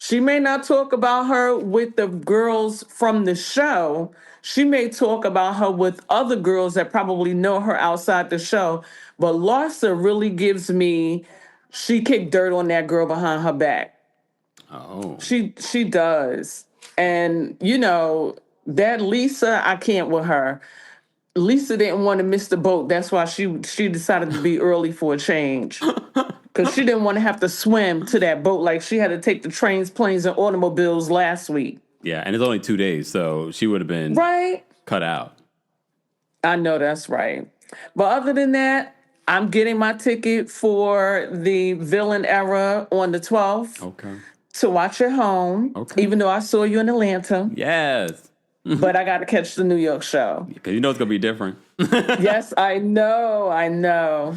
She may not talk about her with the girls from the show. She may talk about her with other girls that probably know her outside the show. But Larsa really gives me she kicked dirt on that girl behind her back. Oh. She does. And that Lisa, I can't with her. Lisa didn't want to miss the boat. That's why she decided to be early for a change. Because she didn't want to have to swim to that boat like she had to take the trains, planes, and automobiles last week. Yeah, and it's only 2 days, so she would have been cut out. I know that's right. But other than that, I'm getting my ticket for the Villain Era on the 12th. Okay. To watch at home. Okay. Even though I saw you in Atlanta. Yes. But I got to catch the New York show. Because it's going to be different. Yes, I know.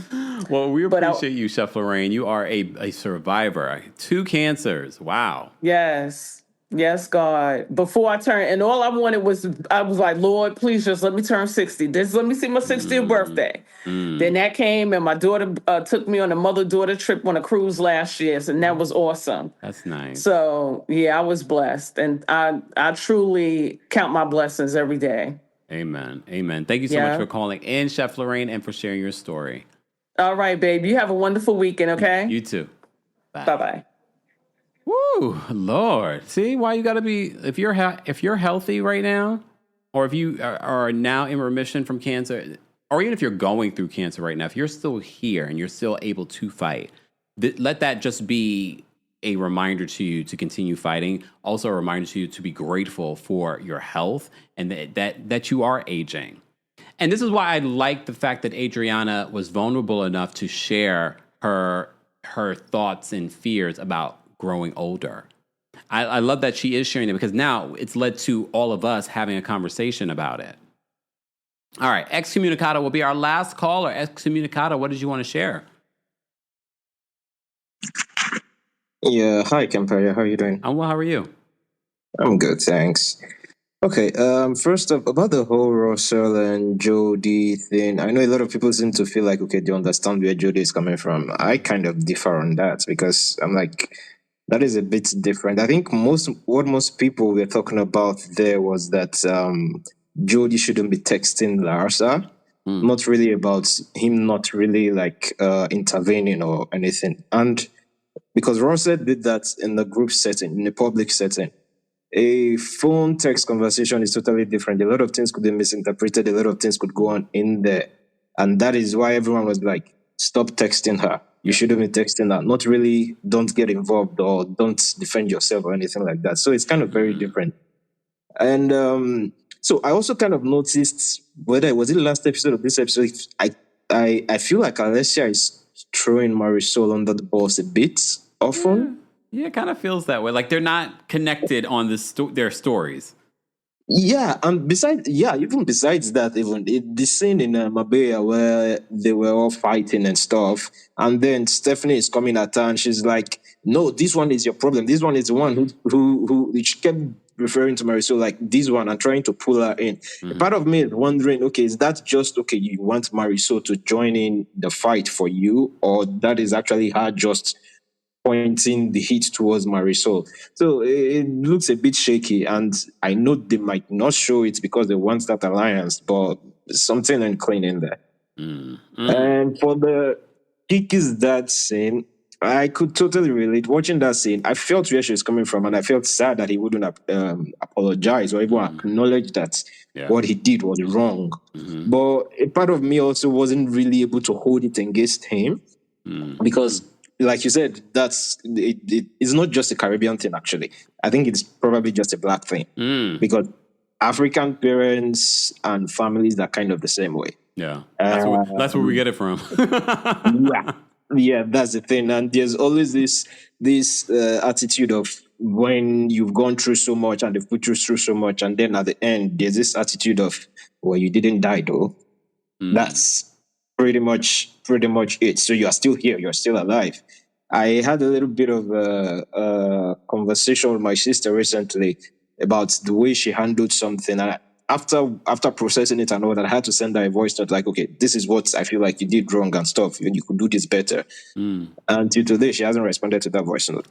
Well, we appreciate you, Chef Lorraine. You are a survivor. 2 cancers. Wow. Yes, God. Before I turned, and all I wanted was, I was like, Lord, please just let me turn 60. Just let me see my 60th birthday. Then that came, and my daughter took me on a mother-daughter trip on a cruise last year, and that was awesome. That's nice. So, yeah, I was blessed, and I truly count my blessings every day. Amen. Thank you so much for calling in, Chef Lorraine, and for sharing your story. All right, babe. You have a wonderful weekend, okay? You too. Bye. Bye-bye. Woo, Lord. See why you got to be, if you're healthy right now, or if you are now in remission from cancer, or even if you're going through cancer right now, if you're still here and you're still able to fight, let that just be a reminder to you to continue fighting. Also a reminder to you to be grateful for your health and that you are aging. And this is why I like the fact that Adriana was vulnerable enough to share her thoughts and fears about growing older. I love that she is sharing it because now it's led to all of us having a conversation about it. All right, Excommunicado will be our last caller. Excommunicado, what did you want to share? Yeah, hi Kempire, how are you doing? I'm well, how are you? I'm good, thanks. Okay, first up, about the whole Russell and Jody thing, I know a lot of people seem to feel like, okay, they understand where Jody is coming from. I kind of differ on that because I'm like, that is a bit different. I think what most people were talking about there was that Jody shouldn't be texting Larsa. Not really about him not really intervening or anything. And because Russell did that in the group setting, in a public setting. A phone text conversation is totally different. A lot of things could be misinterpreted. A lot of things could go on in there. And that is why everyone was like, stop texting her. You shouldn't be texting her. Not really, don't get involved or don't defend yourself or anything like that. So it's kind of very different. And so I also kind of noticed, whether it was in the last episode or this episode, I feel like Alexia is throwing Marysol under the bus a bit often. Yeah, it kind of feels that way. Like they're not connected on their stories. Yeah, and even besides that, even the scene in Mabea where they were all fighting and stuff, and then Stephanie is coming at her and she's like, "No, this one is your problem. This one is the one who she kept referring to Marysol like this one and trying to pull her in." Mm-hmm. Part of me is wondering, okay, is that just you want Marysol to join in the fight for you, or that is actually her just pointing the heat towards Marysol? So it looks a bit shaky, and I know they might not show it because they want that alliance, but something unclean in there. And for the Kiki's dad scene, I could totally relate. Watching that scene, I felt where she was coming from, and I felt sad that he wouldn't apologize or even acknowledge that what he did was wrong. But a part of me also wasn't really able to hold it against him because, like you said, it's not just a Caribbean thing, actually. I think it's probably just a black thing. Because African parents and families are kind of the same way. Yeah. That's where we get it from. Yeah, that's the thing. And there's always this attitude of when you've gone through so much and they've put you through so much, and then at the end, there's this attitude of, well, you didn't die though. That's pretty much it. So you're still here, you're still alive. I had a little bit of a conversation with my sister recently about the way she handled something. And after processing it and all that, I had to send her a voice note like, okay, this is what I feel like you did wrong and stuff. You could do this better. And till today, she hasn't responded to that voice note.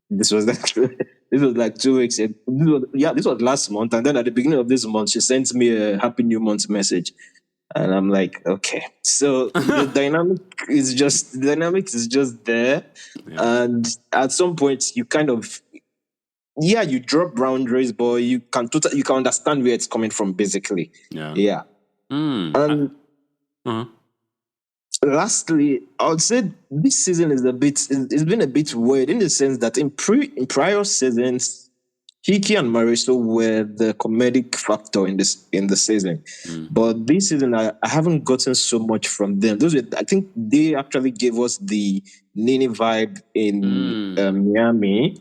This was like 2 weeks. This was last month. And then at the beginning of this month, she sent me a Happy New Month message. And I'm like, okay. So the dynamics is just there. Yeah. And at some point you kind of, yeah, you drop boundaries, but you can understand where it's coming from, basically. Yeah. Yeah. And Uh-huh. lastly, I would say this season it's been a bit weird in the sense that in prior seasons, Kiki and Marysol were the comedic factor in the season, but this season I haven't gotten so much from them. I think they actually gave us the Nene vibe in Miami,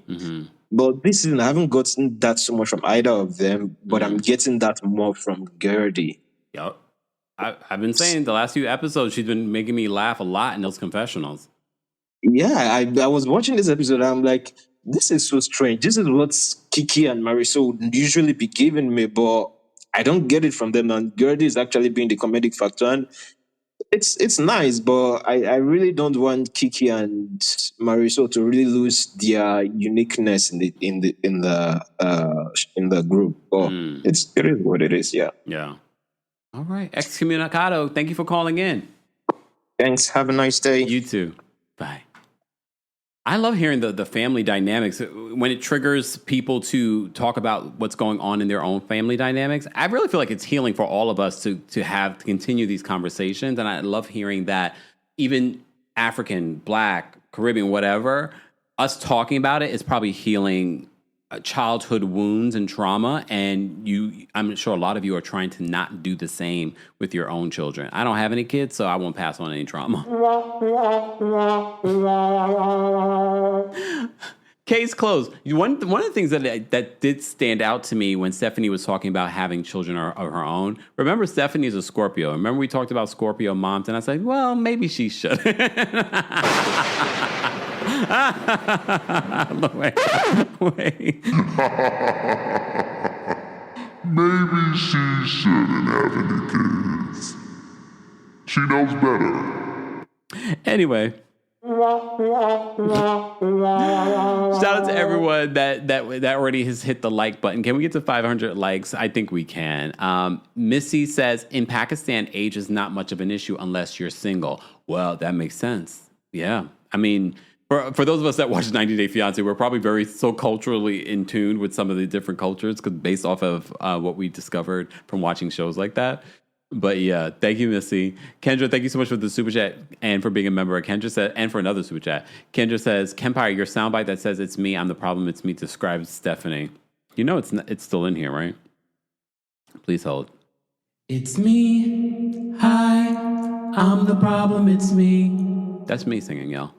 but this season I haven't gotten that so much from either of them. But I'm getting that more from Gertie. Yep. I've been saying the last few episodes she's been making me laugh a lot in those confessionals. Yeah, I was watching this episode and I'm like, this is so strange. This is what Kiki and Marysol usually be giving me, but I don't get it from them. And Gertie is actually being the comedic factor. And it's nice, but I really don't want Kiki and Marysol to really lose their uniqueness in the group. But it is what it is, yeah. Yeah. All right. Excommunicado, thank you for calling in. Thanks. Have a nice day. You too. Bye. I love hearing the family dynamics when it triggers people to talk about what's going on in their own family dynamics. I really feel like it's healing for all of us to continue these conversations. And I love hearing that even African, Black, Caribbean, whatever, us talking about it is probably healing childhood wounds and trauma. And I'm sure a lot of you are trying to not do the same with your own children. I don't have any kids, so I won't pass on any trauma. Case closed. One of the things that did stand out to me when Stephanie was talking about having children of her own. Remember, Stephanie is a Scorpio. Remember we talked about Scorpio moms, and I said, well, maybe she should. Wait. Maybe she shouldn't have any kids. She knows better. Anyway. Shout out to everyone that already has hit the like button. Can we get to 500 likes? I think we can. Missy says, in Pakistan, age is not much of an issue unless you're single. Well, that makes sense. Yeah. I mean, for those of us that watch 90 Day Fiancé, we're probably so culturally in tune with some of the different cultures based off of what we discovered from watching shows like that. But yeah, thank you, Missy. Kendra, thank you so much for the super chat and for being a member. Kendra said, and for another super chat. Kendra says, Kempire, your soundbite that says it's me, I'm the problem, it's me, describes Stephanie. You know it's still in here, right? Please hold. It's me. Hi, I'm the problem, it's me. That's me singing, y'all.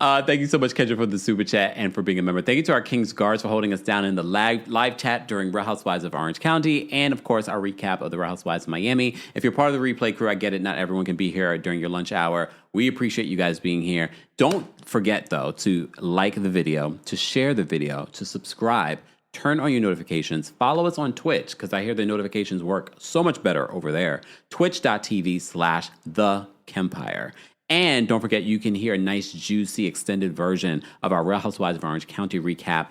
Thank you so much, Kendra, for the super chat and for being a member. Thank you to our King's Guards for holding us down in the live chat during Real Housewives of Orange County, and of course our recap of the Real Housewives of Miami. If you're part of the replay crew, I get it, not everyone can be here during your lunch hour. We appreciate you guys being here. Don't forget though to like the video, to share the video, to subscribe, turn on your notifications, follow us on Twitch, because I hear the notifications work so much better over there. Twitch.tv/TheKempire. And don't forget, you can hear a nice, juicy, extended version of our Real Housewives of Orange County recap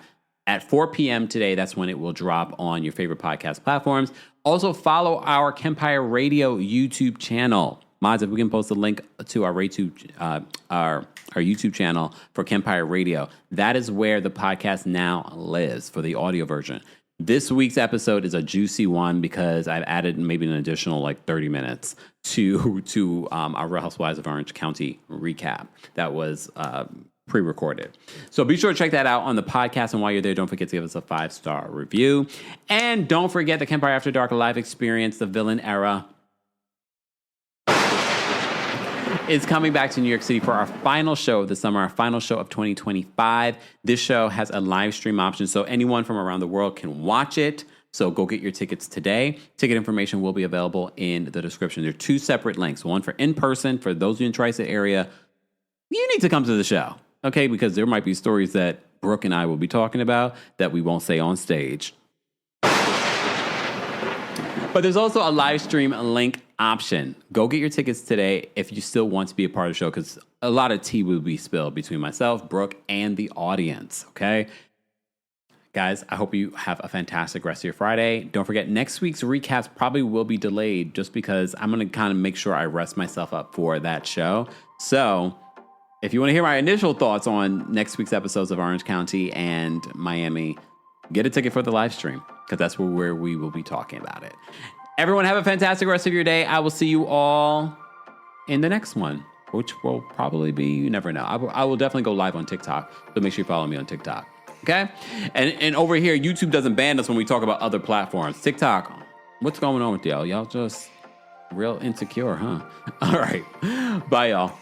at 4 p.m. today. That's when it will drop on your favorite podcast platforms. Also, follow our Kempire Radio YouTube channel. Mods, if we can post a link to our YouTube channel for Kempire Radio. That is where the podcast now lives for the audio version. This week's episode is a juicy one because I've added maybe an additional 30 minutes to our Real Housewives of Orange County recap that was pre-recorded. So be sure to check that out on the podcast. And while you're there, don't forget to give us a 5-star review. And don't forget the Kempire After Dark live experience, the villain era, is coming back to New York City for our final show of the summer, our final show of 2025. This show has a live stream option, so anyone from around the world can watch it. So go get your tickets today. Ticket information will be available in the description. There are 2 separate links, one for in-person. For those of you in Tri-State area, you need to come to the show, okay? Because there might be stories that Brooke and I will be talking about that we won't say on stage. But there's also a live stream link option. Go get your tickets today if you still want to be a part of the show, because a lot of tea will be spilled between myself, Brooke, and the audience, okay? Guys, I hope you have a fantastic rest of your Friday. Don't forget, next week's recaps probably will be delayed just because I'm going to kind of make sure I rest myself up for that show. So if you want to hear my initial thoughts on next week's episodes of Orange County and Miami, get a ticket for the live stream because that's where we will be talking about it. Everyone have a fantastic rest of your day. I will see you all in the next one, which will probably be, you never know. I will definitely go live on TikTok, so make sure you follow me on TikTok. Okay? And over here, YouTube doesn't ban us when we talk about other platforms. TikTok, what's going on with y'all? Y'all just real insecure, huh? All right. Bye, y'all.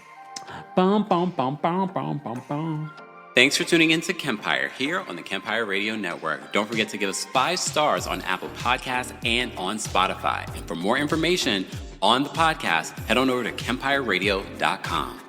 Bum, bum, bum, bum, bum, bum, bum. Thanks for tuning in to Kempire here on the Kempire Radio Network. Don't forget to give us 5 stars on Apple Podcasts and on Spotify. And for more information on the podcast, head on over to KempireRadio.com.